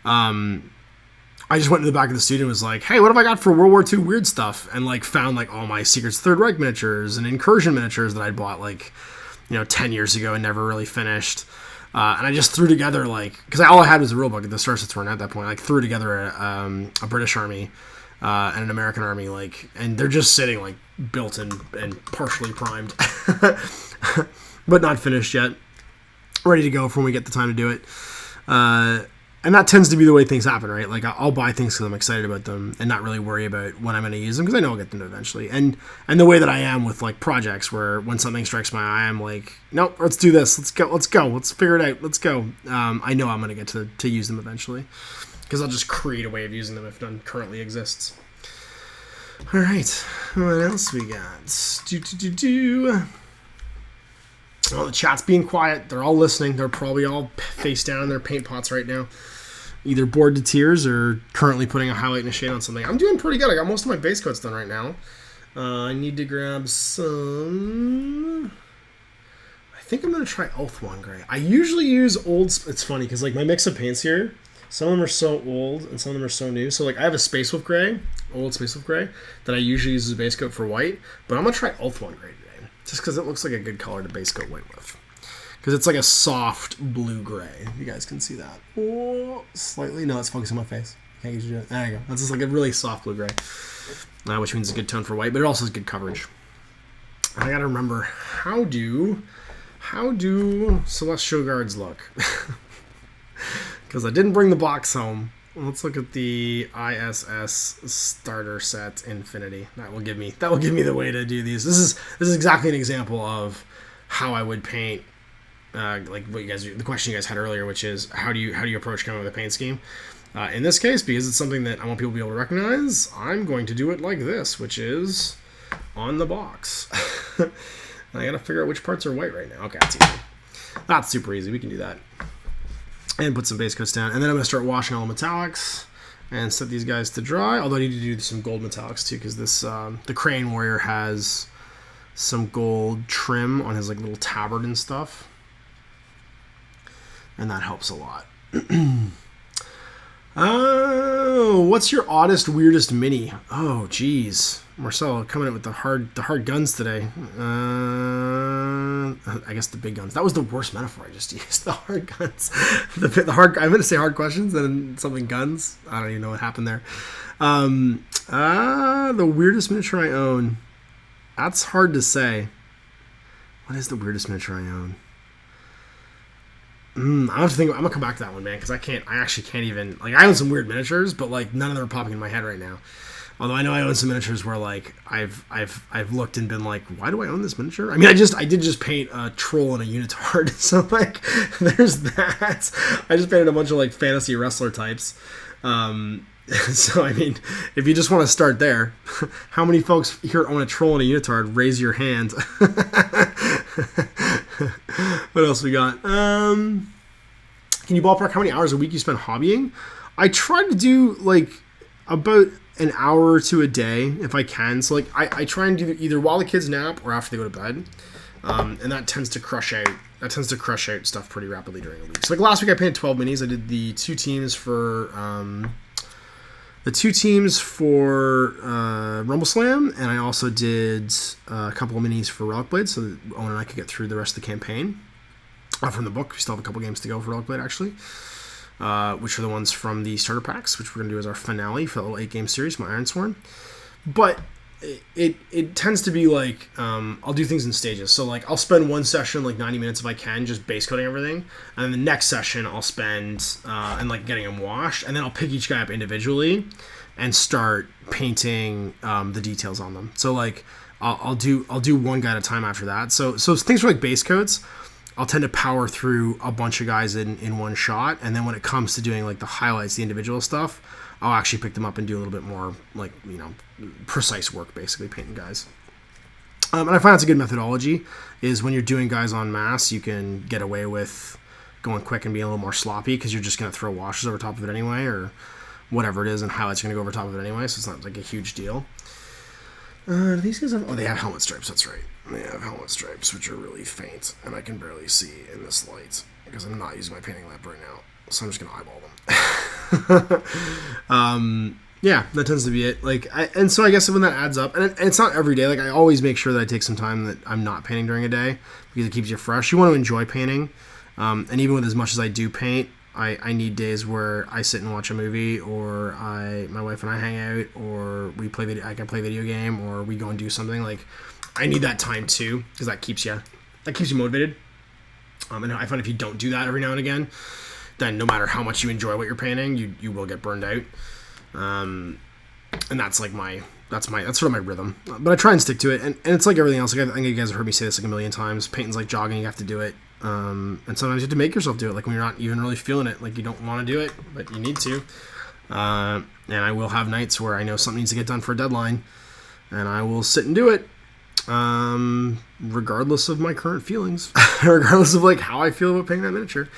I just went to the back of the studio and was like, hey, what have I got for World War II weird stuff? And like found like all my Secrets Third Reich miniatures and Incursion miniatures that I'd bought like, 10 years ago and never really finished. And I just threw together, like, because all I had was a rule book. The Star Sets weren't at that point. I threw together a British army and an American army, like, and they're just sitting like built and partially primed, but not finished yet, ready to go for when we get the time to do it. And that tends to be the way things happen, right? Like I'll buy things because I'm excited about them and not really worry about when I'm going to use them because I know I'll get them eventually. And the way that I am with like projects where when something strikes my eye, I'm like, nope, let's do this. Let's go. Let's figure it out. Let's go. I know I'm going to get to use them eventually because I'll just create a way of using them if none currently exists. All right. What else we got? Oh, the chat's being quiet. They're all listening. They're probably all face down in their paint pots right now. Either bored to tears or currently putting a highlight and a shade on something. I'm doing pretty good. I got most of my base coats done right now. I need to grab some... I think I'm going to try Ulthuan Gray. I usually use old... It's funny because like my mix of paints here, some of them are so old and some of them are so new. So like I have a Space Wolf Gray, old Space Wolf Gray, that I usually use as a base coat for white. But I'm going to try Ulthuan Gray today. Just because it looks like a good color to base coat white with. Because it's like a soft blue-gray. You guys can see that. Oh, slightly. No, it's focusing on my face. Can't get you to it. There you go. That's just like a really soft blue-gray. Which means it's a good tone for white, but it also has good coverage. I gotta remember, how do Celestial Guards look? Because I didn't bring the box home. Let's look at the ISS starter set Infinity. That will give me the way to do these. This is exactly an example of how I would paint. Like what the question you guys had earlier, which is how do you approach coming up with a paint scheme? In this case, because it's something that I want people to be able to recognize, I'm going to do it like this, which is on the box. I gotta figure out which parts are white right now. Okay, that's easy. That's super easy. We can do that. And put some base coats down, and then I'm gonna start washing all the metallics and set these guys to dry. Although I need to do some gold metallics too, because this the Crane Warrior has some gold trim on his like little tabard and stuff. And that helps a lot. Oh, what's your oddest, weirdest mini? Oh, geez. Marcel coming in with the hard guns today. I guess the big guns. That was the worst metaphor I just used. The hard guns. The hard. I'm going to say hard questions and then something guns. I don't even know what happened there. The weirdest miniature I own. That's hard to say. What is the weirdest miniature I own? I have to think. I'm gonna come back to that one, man, because I actually can't even. Like, I own some weird miniatures, but like none of them are popping in my head right now. Although I know I own some miniatures where like I've looked and been like, why do I own this miniature? I mean, I did just paint a troll and a unitard, so like there's that. I just painted a bunch of like fantasy wrestler types. So I mean, if you just want to start there, how many folks here own a troll and a unitard? Raise your hand. What else we got? Can you ballpark how many hours a week you spend hobbying? I try to do like about an hour to a day if I can. So like I try and do either while the kids nap or after they go to bed, and that tends to crush out stuff pretty rapidly during the week. So like last week I painted 12 minis. I did the two teams for Rumble Slam, and I also did a couple of minis for Relic Blade, so that Owen and I could get through the rest of the campaign from the book. We still have a couple games to go for Relic Blade, actually, which are the ones from the starter packs, which we're going to do as our finale for the little 8-game series, my Ironsworn. But it tends to be like, I'll do things in stages. So like I'll spend one session, like 90 minutes if I can, just base coating everything. And then the next session I'll spend and like getting them washed. And then I'll pick each guy up individually and start painting the details on them. So like I'll do one guy at a time after that. So things for like base coats, I'll tend to power through a bunch of guys in one shot. And then when it comes to doing like the highlights, the individual stuff, I'll actually pick them up and do a little bit more, like, you know, precise work, basically, painting guys. And I find that's a good methodology, is when you're doing guys en masse, you can get away with going quick and being a little more sloppy, because you're just going to throw washes over top of it anyway, or whatever it is, and highlights are going to go over top of it anyway, so it's not like a huge deal. Do these guys have... Oh, they have helmet stripes, that's right. They have helmet stripes, which are really faint, and I can barely see in this light, because I'm not using my painting lamp right now, so I'm just going to eyeball them. Yeah, that tends to be it. Like, and so I guess when that adds up, and it's not every day. Like, I always make sure that I take some time that I'm not painting during a day, because it keeps you fresh. You want to enjoy painting, and even with as much as I do paint, I need days where I sit and watch a movie, or my wife and I hang out, or we play video. I can play video game, or we go and do something. Like, I need that time too, because that keeps you motivated. And I find if you don't do that every now and again, then no matter how much you enjoy what you're painting, you will get burned out. And that's like that's sort of my rhythm. But I try and stick to it, and it's like everything else. Like, I think you guys have heard me say this like a million times. Painting's like jogging; you have to do it. And sometimes you have to make yourself do it. Like when you're not even really feeling it, like you don't want to do it, but you need to. And I will have nights where I know something needs to get done for a deadline, and I will sit and do it, regardless of my current feelings, regardless of like how I feel about painting that miniature.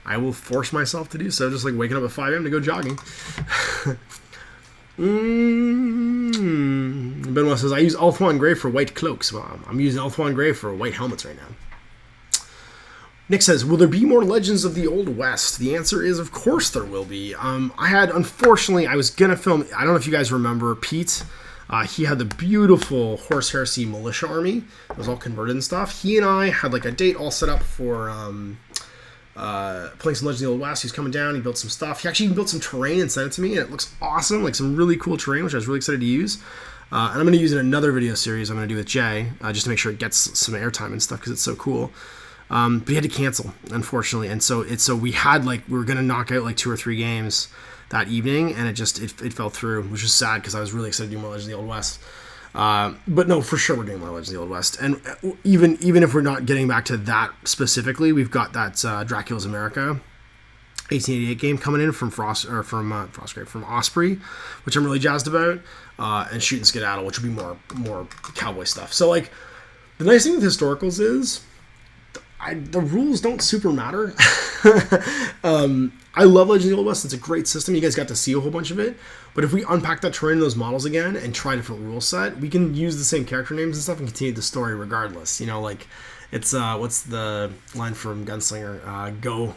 I will force myself to do so, just like waking up at 5 a.m. to go jogging. Benoit says, I use Ulthuan Grey for white cloaks. Well, I'm using Ulthuan Grey for white helmets right now. Nick says, will there be more Legends of the Old West? The answer is, of course there will be. Unfortunately, I was going to film, I don't know if you guys remember Pete. He had the beautiful Horse Heresy militia army. It was all converted and stuff. He and I had like a date all set up for playing some Legends of the Old West. He's coming down, he built some stuff. He actually even built some terrain and sent it to me, and it looks awesome. Like some really cool terrain, which I was really excited to use. And I'm going to use it in another video series I'm going to do with Jay, just to make sure it gets some airtime and stuff, because it's so cool. But he had to cancel, unfortunately, and so we had we were gonna knock out like 2 or 3 games that evening, and it fell through, which is sad because I was really excited to do more Legends of the Old West. But no, for sure we're doing more Legends of the Old West, and even if we're not getting back to that specifically, we've got that Dracula's America 1888 game coming in from from Osprey, which I'm really jazzed about, and Shoot and Skedaddle, which will be more cowboy stuff. So like the nice thing with historicals is, the rules don't super matter. I love Legends of the Old West. It's a great system. You guys got to see a whole bunch of it. But if we unpack that terrain and those models again and try a different rule set, we can use the same character names and stuff and continue the story regardless. You know, like it's what's the line from Gunslinger? Go,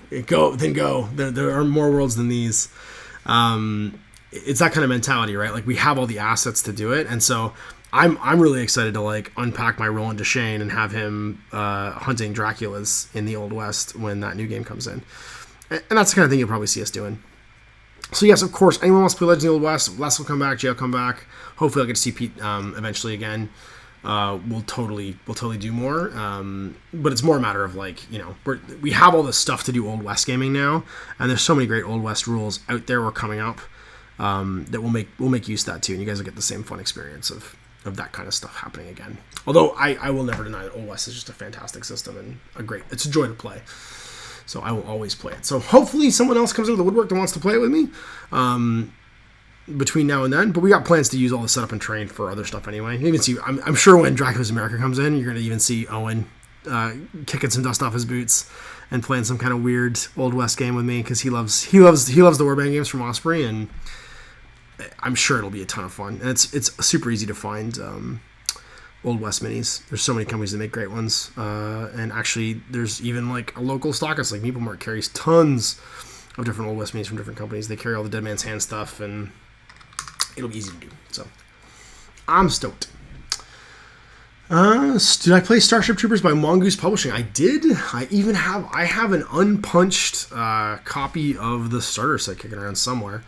then go. There are more worlds than these. It's that kind of mentality, right? Like we have all the assets to do it, and so I'm really excited to like unpack my Roland Deschain and have him hunting Draculas in the Old West when that new game comes in. And that's the kind of thing you'll probably see us doing. So yes, of course, anyone wants to play Legends of the Old West, Les will come back, Jay will come back. Hopefully I'll get to see Pete eventually again. We'll totally do more. But it's more a matter of like, you know, we have all this stuff to do Old West gaming now, and there's so many great Old West rules out there or coming up that we'll make use of that too, and you guys will get the same fun experience of that kind of stuff happening again. Although I will never deny that Old West is just a fantastic system and it's a joy to play. So I will always play it. So hopefully someone else comes out of the woodwork that wants to play it with me between now and then. But we got plans to use all the setup and train for other stuff anyway. You even see, I'm sure when Dracula's America comes in, you're going to even see Owen kicking some dust off his boots and playing some kind of weird Old West game with me, because he loves the Warband games from Osprey, and I'm sure it'll be a ton of fun. And it's super easy to find Old West minis. There's so many companies that make great ones. And actually, there's even like a local stockist, like Meeple Mart carries tons of different Old West minis from different companies. They carry all the Dead Man's Hand stuff, and it'll be easy to do. So, I'm stoked. Did I play Starship Troopers by Mongoose Publishing? I did. I have an unpunched copy of the starter set kicking around somewhere.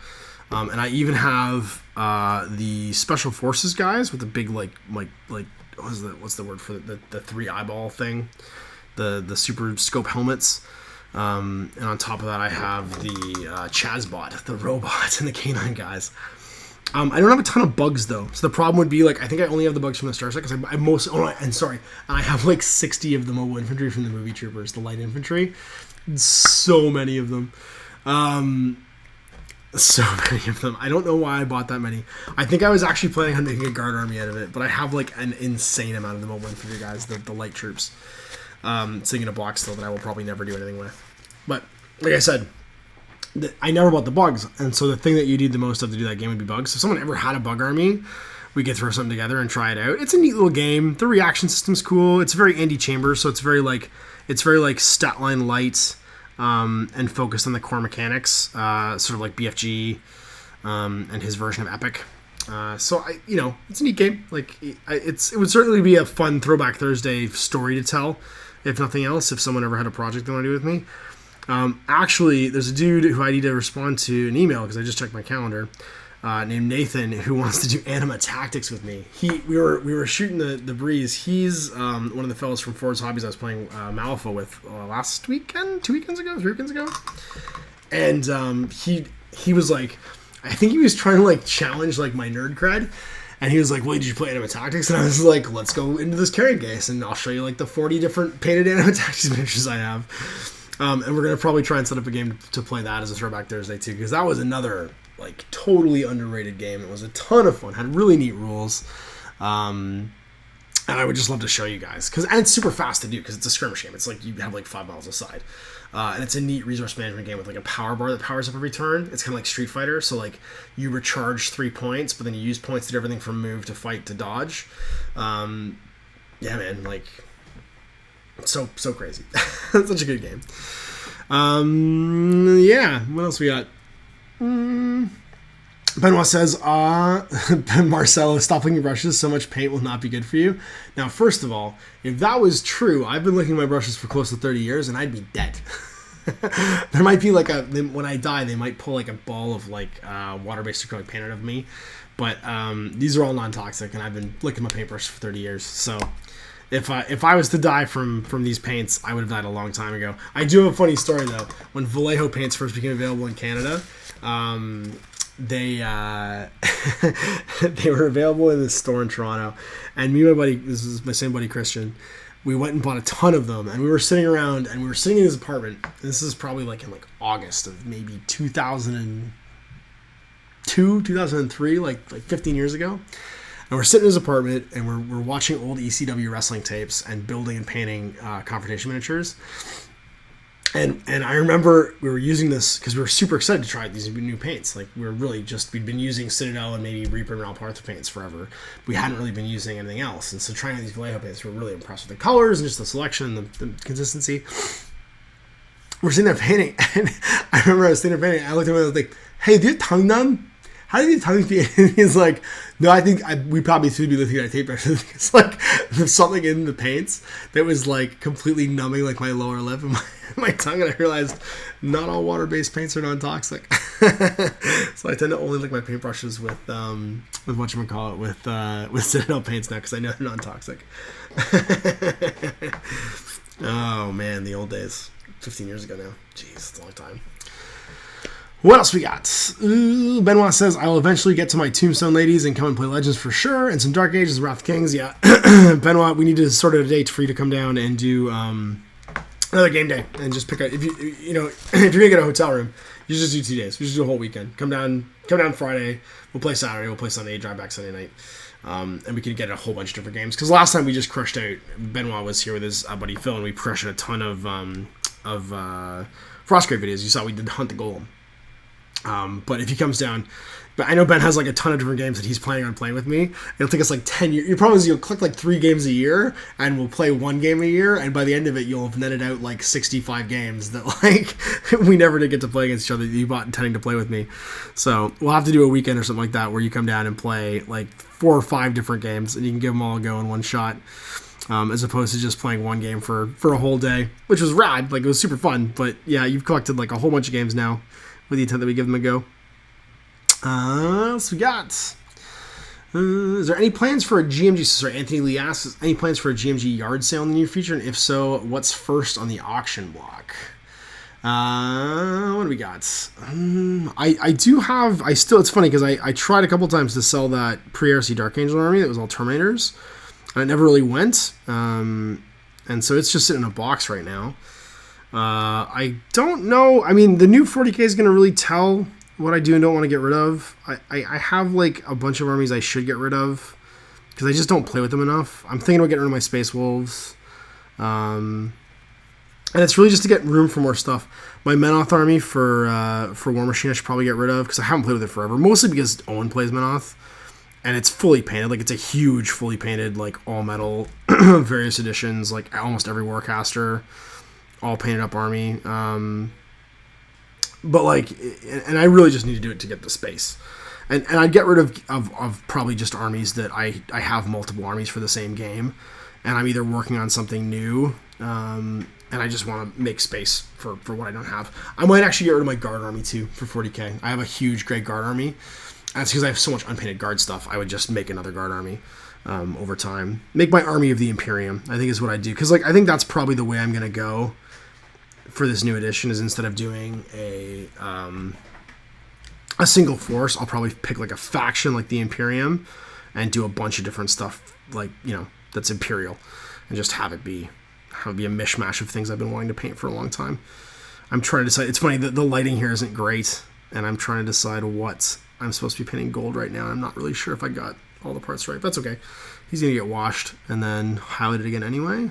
And I even have the Special Forces guys with the big like what's the word for the 3 eyeball thing, the super scope helmets, and on top of that I have the Chazbot, the robot, and the canine guys. I don't have a ton of bugs though, so the problem would be like I think I only have the bugs from the Star Set, because I have like 60 of the mobile infantry from the movie Troopers, the light infantry, so many of them. So many of them. I don't know why I bought that many. I think I was actually planning on making a guard army out of it, but I have like an insane amount of the mobile infantry guys, the light troops, sitting in a box still that I will probably never do anything with. But like I said, I never bought the bugs, and so the thing that you need the most of to do that game would be bugs. So if someone ever had a bug army, we could throw something together and try it out. It's a neat little game. The reaction system's cool. It's very Andy Chambers, so it's very like stat line light. And focused on the core mechanics, sort of like BFG, and his version of Epic. So it's a neat game. Like it would certainly be a fun Throwback Thursday story to tell, if nothing else. If someone ever had a project they want to do with me, actually, there's a dude who I need to respond to an email, because I just checked my calendar, named Nathan, who wants to do Anima Tactics with me. We were shooting the breeze. He's one of the fellows from Ford's Hobbies I was playing Malifaux with last weekend, 2 weekends ago, 3 weekends ago. And he was like, I think he was trying to like challenge like my nerd cred. And he was like, well, did you play Anima Tactics? And I was like, let's go into this carrying case and I'll show you like the 40 different painted Anima Tactics miniatures I have. And we're going to probably try and set up a game to play that as a Throwback Thursday too, because that was another like totally underrated game. It was a ton of fun, had really neat rules. And I would just love to show you guys, and it's super fast to do because it's a skirmish game. It's like you have like 5 miles aside. And it's a neat resource management game with like a power bar that powers up every turn. It's kind of like Street Fighter. So like you recharge 3 points, but then you use points to do everything from move to fight to dodge. Yeah, man, like so crazy. Such a good game. Yeah, what else we got? Benoit says, Marcelo, stop licking your brushes. So much paint will not be good for you. Now, first of all, if that was true, I've been licking my brushes for close to 30 years and I'd be dead. There might be like when I die, they might pull like a ball of like water-based acrylic paint out of me. But these are all non-toxic and I've been licking my paintbrush for 30 years. So if I was to die from these paints, I would have died a long time ago. I do have a funny story though. When Vallejo paints first became available in Canada, they they were available in the store in Toronto, and me and my buddy, this is my same buddy Christian, we went and bought a ton of them, and we were sitting around and we were sitting in his apartment. This is probably like in like August of maybe 2002, 2003, like 15 years ago. And we're sitting in his apartment and we're watching old ECW wrestling tapes and building and painting confrontation miniatures. And I remember we were using this because we were super excited to try these new paints. Like we'd been using Citadel and maybe Reaper and Ralph Arthur paints forever. We hadn't really been using anything else. And so trying out these Vallejo paints, we were really impressed with the colors and just the selection and the consistency. We're sitting there painting, and I remember I was sitting there painting, and I looked at him and I was like, hey, do you have tongue numb? How do you tongue feel? And he's like, no, I think we probably should be looking at a tape measure. It's like there's something in the paints that was like completely numbing like my lower lip and my tongue, and I realized not all water-based paints are non-toxic. So I tend to only lick my paintbrushes with whatchamacallit, with Citadel paints now because I know they're non-toxic. Oh man, the old days. 15 years ago now. Jeez, it's a long time. What else we got? Benoit says, I will eventually get to my Tombstone ladies and come and play Legends for sure, and some Dark Ages, Wrath of Kings. Yeah, Benoit, we need to sort out a date for you to come down and do another game day and just pick up. If if you're gonna get a hotel room, you just do 2 days. We just do a whole weekend. Come down Friday. We'll play Saturday. We'll play Sunday. Drive back Sunday night. And we could get a whole bunch of different games. Because last time we just crushed out. Benoit was here with his buddy Phil, and we crushed a ton of Frostgrave videos. You saw we did Hunt the Golem. But if he comes down, but I know Ben has like a ton of different games that he's planning on playing with me. It'll take us like 10 years. Your problem is you'll click like 3 games a year and we'll play 1 game a year. And by the end of it, you'll have netted out like 65 games that like we never did get to play against each other that you bought intending to play with me. So we'll have to do a weekend or something like that where you come down and play like 4 or 5 different games and you can give them all a go in one shot. As opposed to just playing 1 game for a whole day, which was rad. Like it was super fun. But yeah, you've collected like a whole bunch of games now with the intent that we give them a go. What else we got? Is there any plans for a GMG? Sorry, Anthony Lee asks, any plans for a GMG yard sale in the near future? And if so, what's first on the auction block? What do we got? I do have, it's funny because I tried a couple times to sell that pre-RC Dark Angel army that was all Terminators. And it never really went. And so it's just sitting in a box right now. I don't know. I mean, the new 40k is going to really tell what I do and don't want to get rid of. I have like a bunch of armies I should get rid of because I just don't play with them enough. I'm thinking about getting rid of my Space Wolves. And it's really just to get room for more stuff. My Menoth army for War Machine I should probably get rid of because I haven't played with it forever. Mostly because Owen plays Menoth. And it's fully painted. Like, it's a huge, fully painted, like, all-metal, various editions, like, almost every Warcaster, all painted up army. But, like, and I really just need to do it to get the space. And I'd get rid of probably just armies that I have multiple armies for the same game. And I'm either working on something new, and I just want to make space for what I don't have. I might actually get rid of my Guard army, too, for 40k. I have a huge Grey Guard army. That's because I have so much unpainted Guard stuff. I would just make another Guard army over time. Make my army of the Imperium, I think is what I do. Because like I think that's probably the way I'm going to go for this new edition is instead of doing a single force, I'll probably pick like a faction like the Imperium and do a bunch of different stuff like, you know, that's Imperial, and just have it be a mishmash of things I've been wanting to paint for a long time. I'm trying to decide. It's funny that the lighting here isn't great, and I'm trying to decide what I'm supposed to be painting gold right now. I'm not really sure if I got all the parts right. That's okay. He's going to get washed and then highlighted again anyway,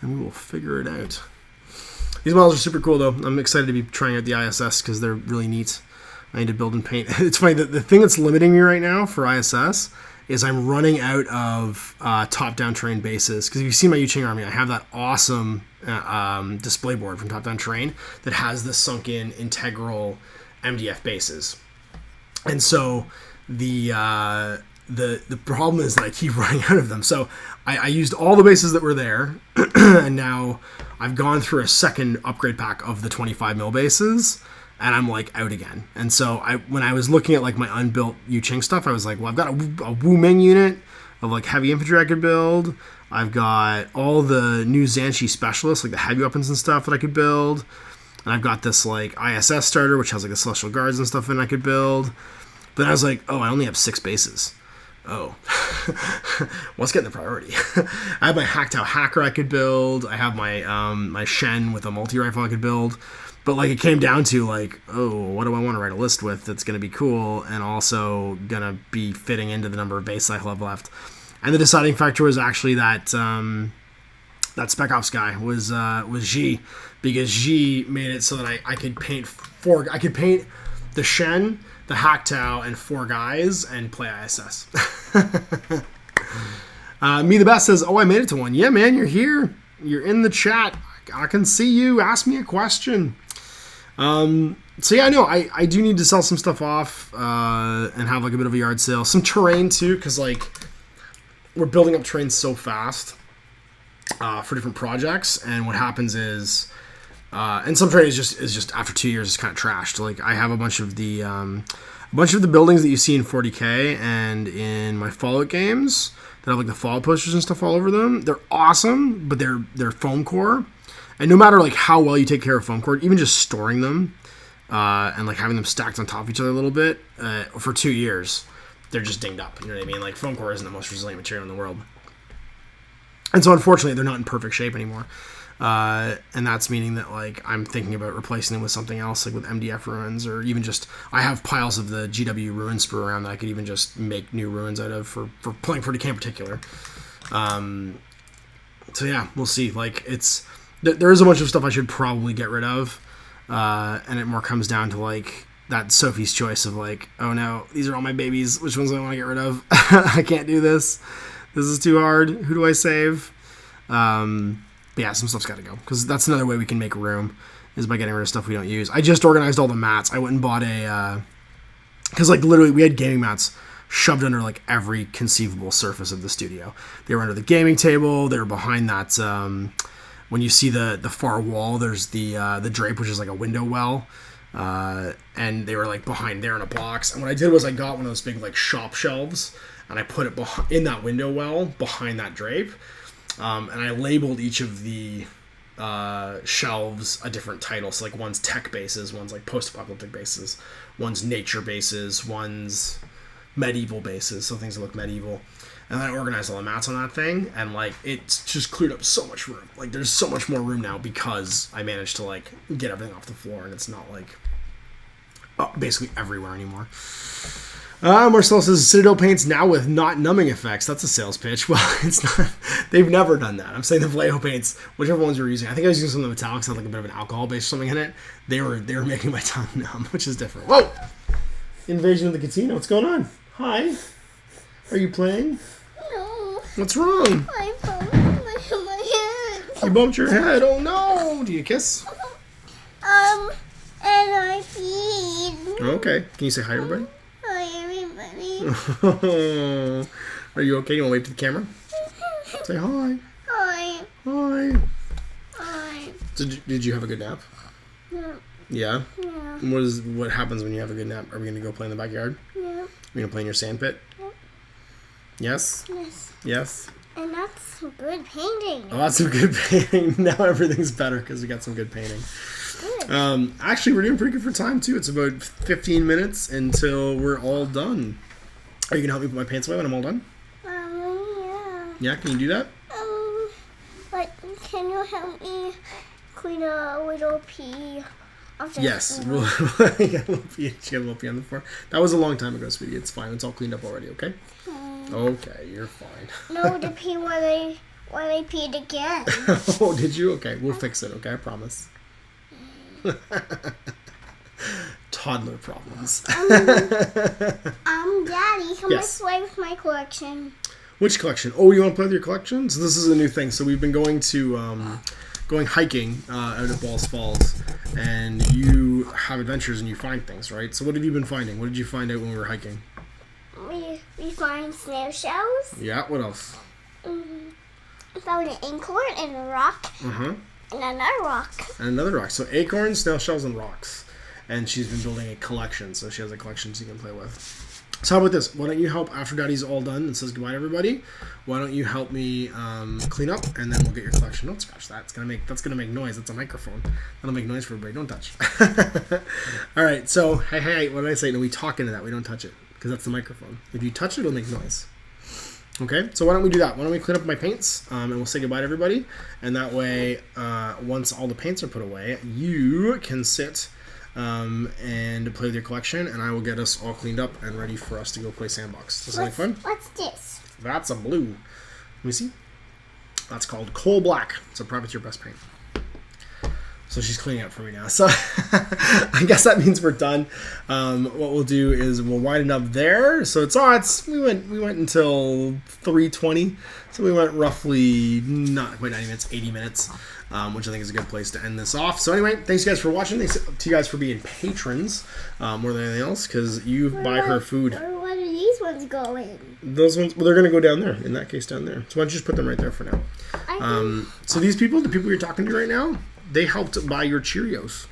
and we will figure it out. These models are super cool, though. I'm excited to be trying out the ISS because they're really neat. I need to build and paint. It's funny, the thing that's limiting me right now for ISS is I'm running out of top-down terrain bases. Because if you see my Yuching army, I have that awesome display board from top-down terrain that has the sunken integral MDF bases. And so the problem is that I keep running out of them. So I used all the bases that were there, and now I've gone through a second upgrade pack of the 25 mil bases, and I'm like out again. And so when I was looking at like my unbuilt Yuching stuff, I was like, well, I've got a Wu Ming unit of like heavy infantry I could build. I've got all the new Zhanshi specialists, like the heavy weapons and stuff that I could build. And I've got this like ISS starter, which has like the Celestial Guards and stuff in I could build. But then I was like, oh, I only have 6 bases. Oh, what's getting the priority? I have my Hacktow Hacker I could build. I have my my Shen with a multi-rifle I could build. But like it came down to like, oh, what do I want to write a list with that's going to be cool and also going to be fitting into the number of base I have left. And the deciding factor was actually that that Spec Ops guy was Xi, because Xi made it so that I could paint the Shen, the Hacktow, and 4 guys and play ISS. Me the Best says, oh, I made it to 1. Yeah, man, you're here. You're in the chat. I can see you. Ask me a question. So yeah, no, I do need to sell some stuff off and have like a bit of a yard sale. Some terrain too, because like we're building up terrain so fast for different projects, and what happens is and some terrain is just after 2 years it's kind of trashed. Like I have a bunch of the buildings that you see in 40K and in my Fallout games that have like the Fallout posters and stuff all over them. They're awesome, but they're foam core. And no matter like how well you take care of foam core, even just storing them and like having them stacked on top of each other a little bit for 2 years, they're just dinged up. You know what I mean? Like foam core isn't the most resilient material in the world. And so unfortunately, they're not in perfect shape anymore. And that's meaning that like I'm thinking about replacing them with something else, like with MDF ruins, or even just I have piles of the GW ruin sprue around that I could even just make new ruins out of for playing 40K in particular. So yeah, we'll see. Like there is a bunch of stuff I should probably get rid of, and it more comes down to like that Sophie's choice of like, oh no, these are all my babies. Which ones do I want to get rid of? I can't do this. This is too hard. Who do I save? But yeah, some stuff's got to go, because that's another way we can make room is by getting rid of stuff we don't use. I just organized all the mats. I went and bought because like literally we had gaming mats shoved under like every conceivable surface of the studio. They were under the gaming table. They were behind that. When you see the far wall, there's the drape, which is like a window well, and they were like behind there in a box. And what I did was I got one of those big like shop shelves, and I put it in that window well behind that drape. And I labeled each of the shelves a different title. So like one's tech bases, one's like post-apocalyptic bases, one's nature bases, one's medieval bases, so things that look medieval. And then I organized all the mats on that thing, and like it's just cleared up so much room. Like there's so much more room now because I managed to like get everything off the floor, and it's not like basically everywhere anymore. Marcelo says Citadel paints now with not numbing effects. That's a sales pitch. Well, it's not. They've never done that. I'm saying the Vallejo paints, whichever ones you were using. I think I was using some of the metallics that had like a bit of an alcohol base or something in it. They were making my tongue numb, which is different. Whoa! Invasion of the casino. What's going on? Hi. Are you playing? No. What's wrong? I bumped my head. You bumped your head. Oh no! Do you kiss? And I peed. Okay. Can you say hi, everybody? Hi, everybody. Are you okay? You want to wave to the camera? Say hi. Hi. Hi. Hi. Did you have a good nap? Yeah. Yeah? Yeah. What happens when you have a good nap? Are we going to go play in the backyard? Yeah. Are we going to play in your sand pit? Yep. Yes? Yes. Yes? And that's some good painting. Oh, that's some good painting. Now everything's better because we got some good painting. Good. Actually, we're doing pretty good for time, too. It's about 15 minutes until we're all done. Are you going to help me put my pants away when I'm all done? Yeah. Yeah, can you do that? But can you help me clean a little pee off the Yes. floor? We'll get a little pee on the floor. That was a long time ago, sweetie. It's fine. It's all cleaned up already, okay? Okay, you're fine. No, the pee when I peed again. Oh, did you? Okay, we'll fix it, okay? I promise. Toddler problems. Daddy, can Yes. I play with my collection? Which collection? Oh, you want to play with your collection? So this is a new thing. So we've been going to going hiking out at Balls Falls, and you have adventures and you find things, right? So what have you been finding? What did you find out when we were hiking? We find snail shells. Yeah. What else? We found an acorn and a rock and another rock. And another rock. So acorns, snail shells, and rocks. And she's been building a collection, so she has a collection she can play with. So how about this? Why don't you help after Daddy's all done and says goodbye to everybody? Why don't you help me clean up, and then we'll get your collection. Don't scratch that. That's gonna make noise. That's a microphone. That'll make noise for everybody. Don't touch. All right. So hey, what did I say? No, we talk into that. We don't touch it because that's the microphone. If you touch it, it'll make noise. Okay. So why don't we do that? Why don't we clean up my paints and we'll say goodbye to everybody, and that way, once all the paints are put away, you can sit. And play with your collection, and I will get us all cleaned up and ready for us to go play sandbox. Does that sound fun? What's this? That's a blue. Let me see. That's called coal black. So profiteer best paint. So she's cleaning up for me now. So I guess that means we're done. What we'll do is we'll wind it up there. So we went until 3:20. So we went roughly not quite 90 minutes, 80 minutes, which I think is a good place to end this off. So anyway, thanks you guys for watching. Thanks to you guys for being patrons more than anything else, because you buy her food. Where do these ones go in? Those ones, well, they're going to go down there. In that case, down there. So why don't you just put them right there for now? So these people, the people you're talking to right now, they helped buy your Cheerios.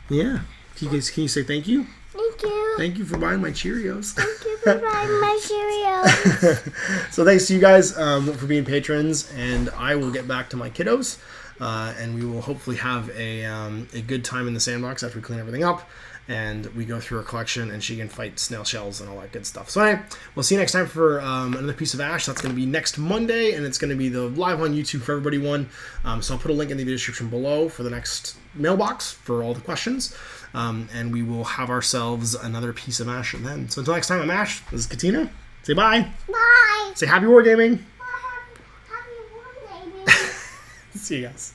Yeah. Can you say thank you? Thank you. Thank you for buying my Cheerios. Thank you for buying my Cheerios. So thanks to you guys for being patrons, and I will get back to my kiddos, and we will hopefully have a good time in the sandbox after we clean everything up, and we go through her collection, and she can fight snail shells and all that good stuff. So anyway, we'll see you next time for another piece of Ash. That's going to be next Monday, and it's going to be the live on YouTube for everybody one. So I'll put a link in the description below for the next mailbox for all the questions. And we will have ourselves another piece of Ash then. So until next time, I'm Ash. This is Katina. Say bye. Bye. Say happy wargaming. Happy wargaming. See you guys.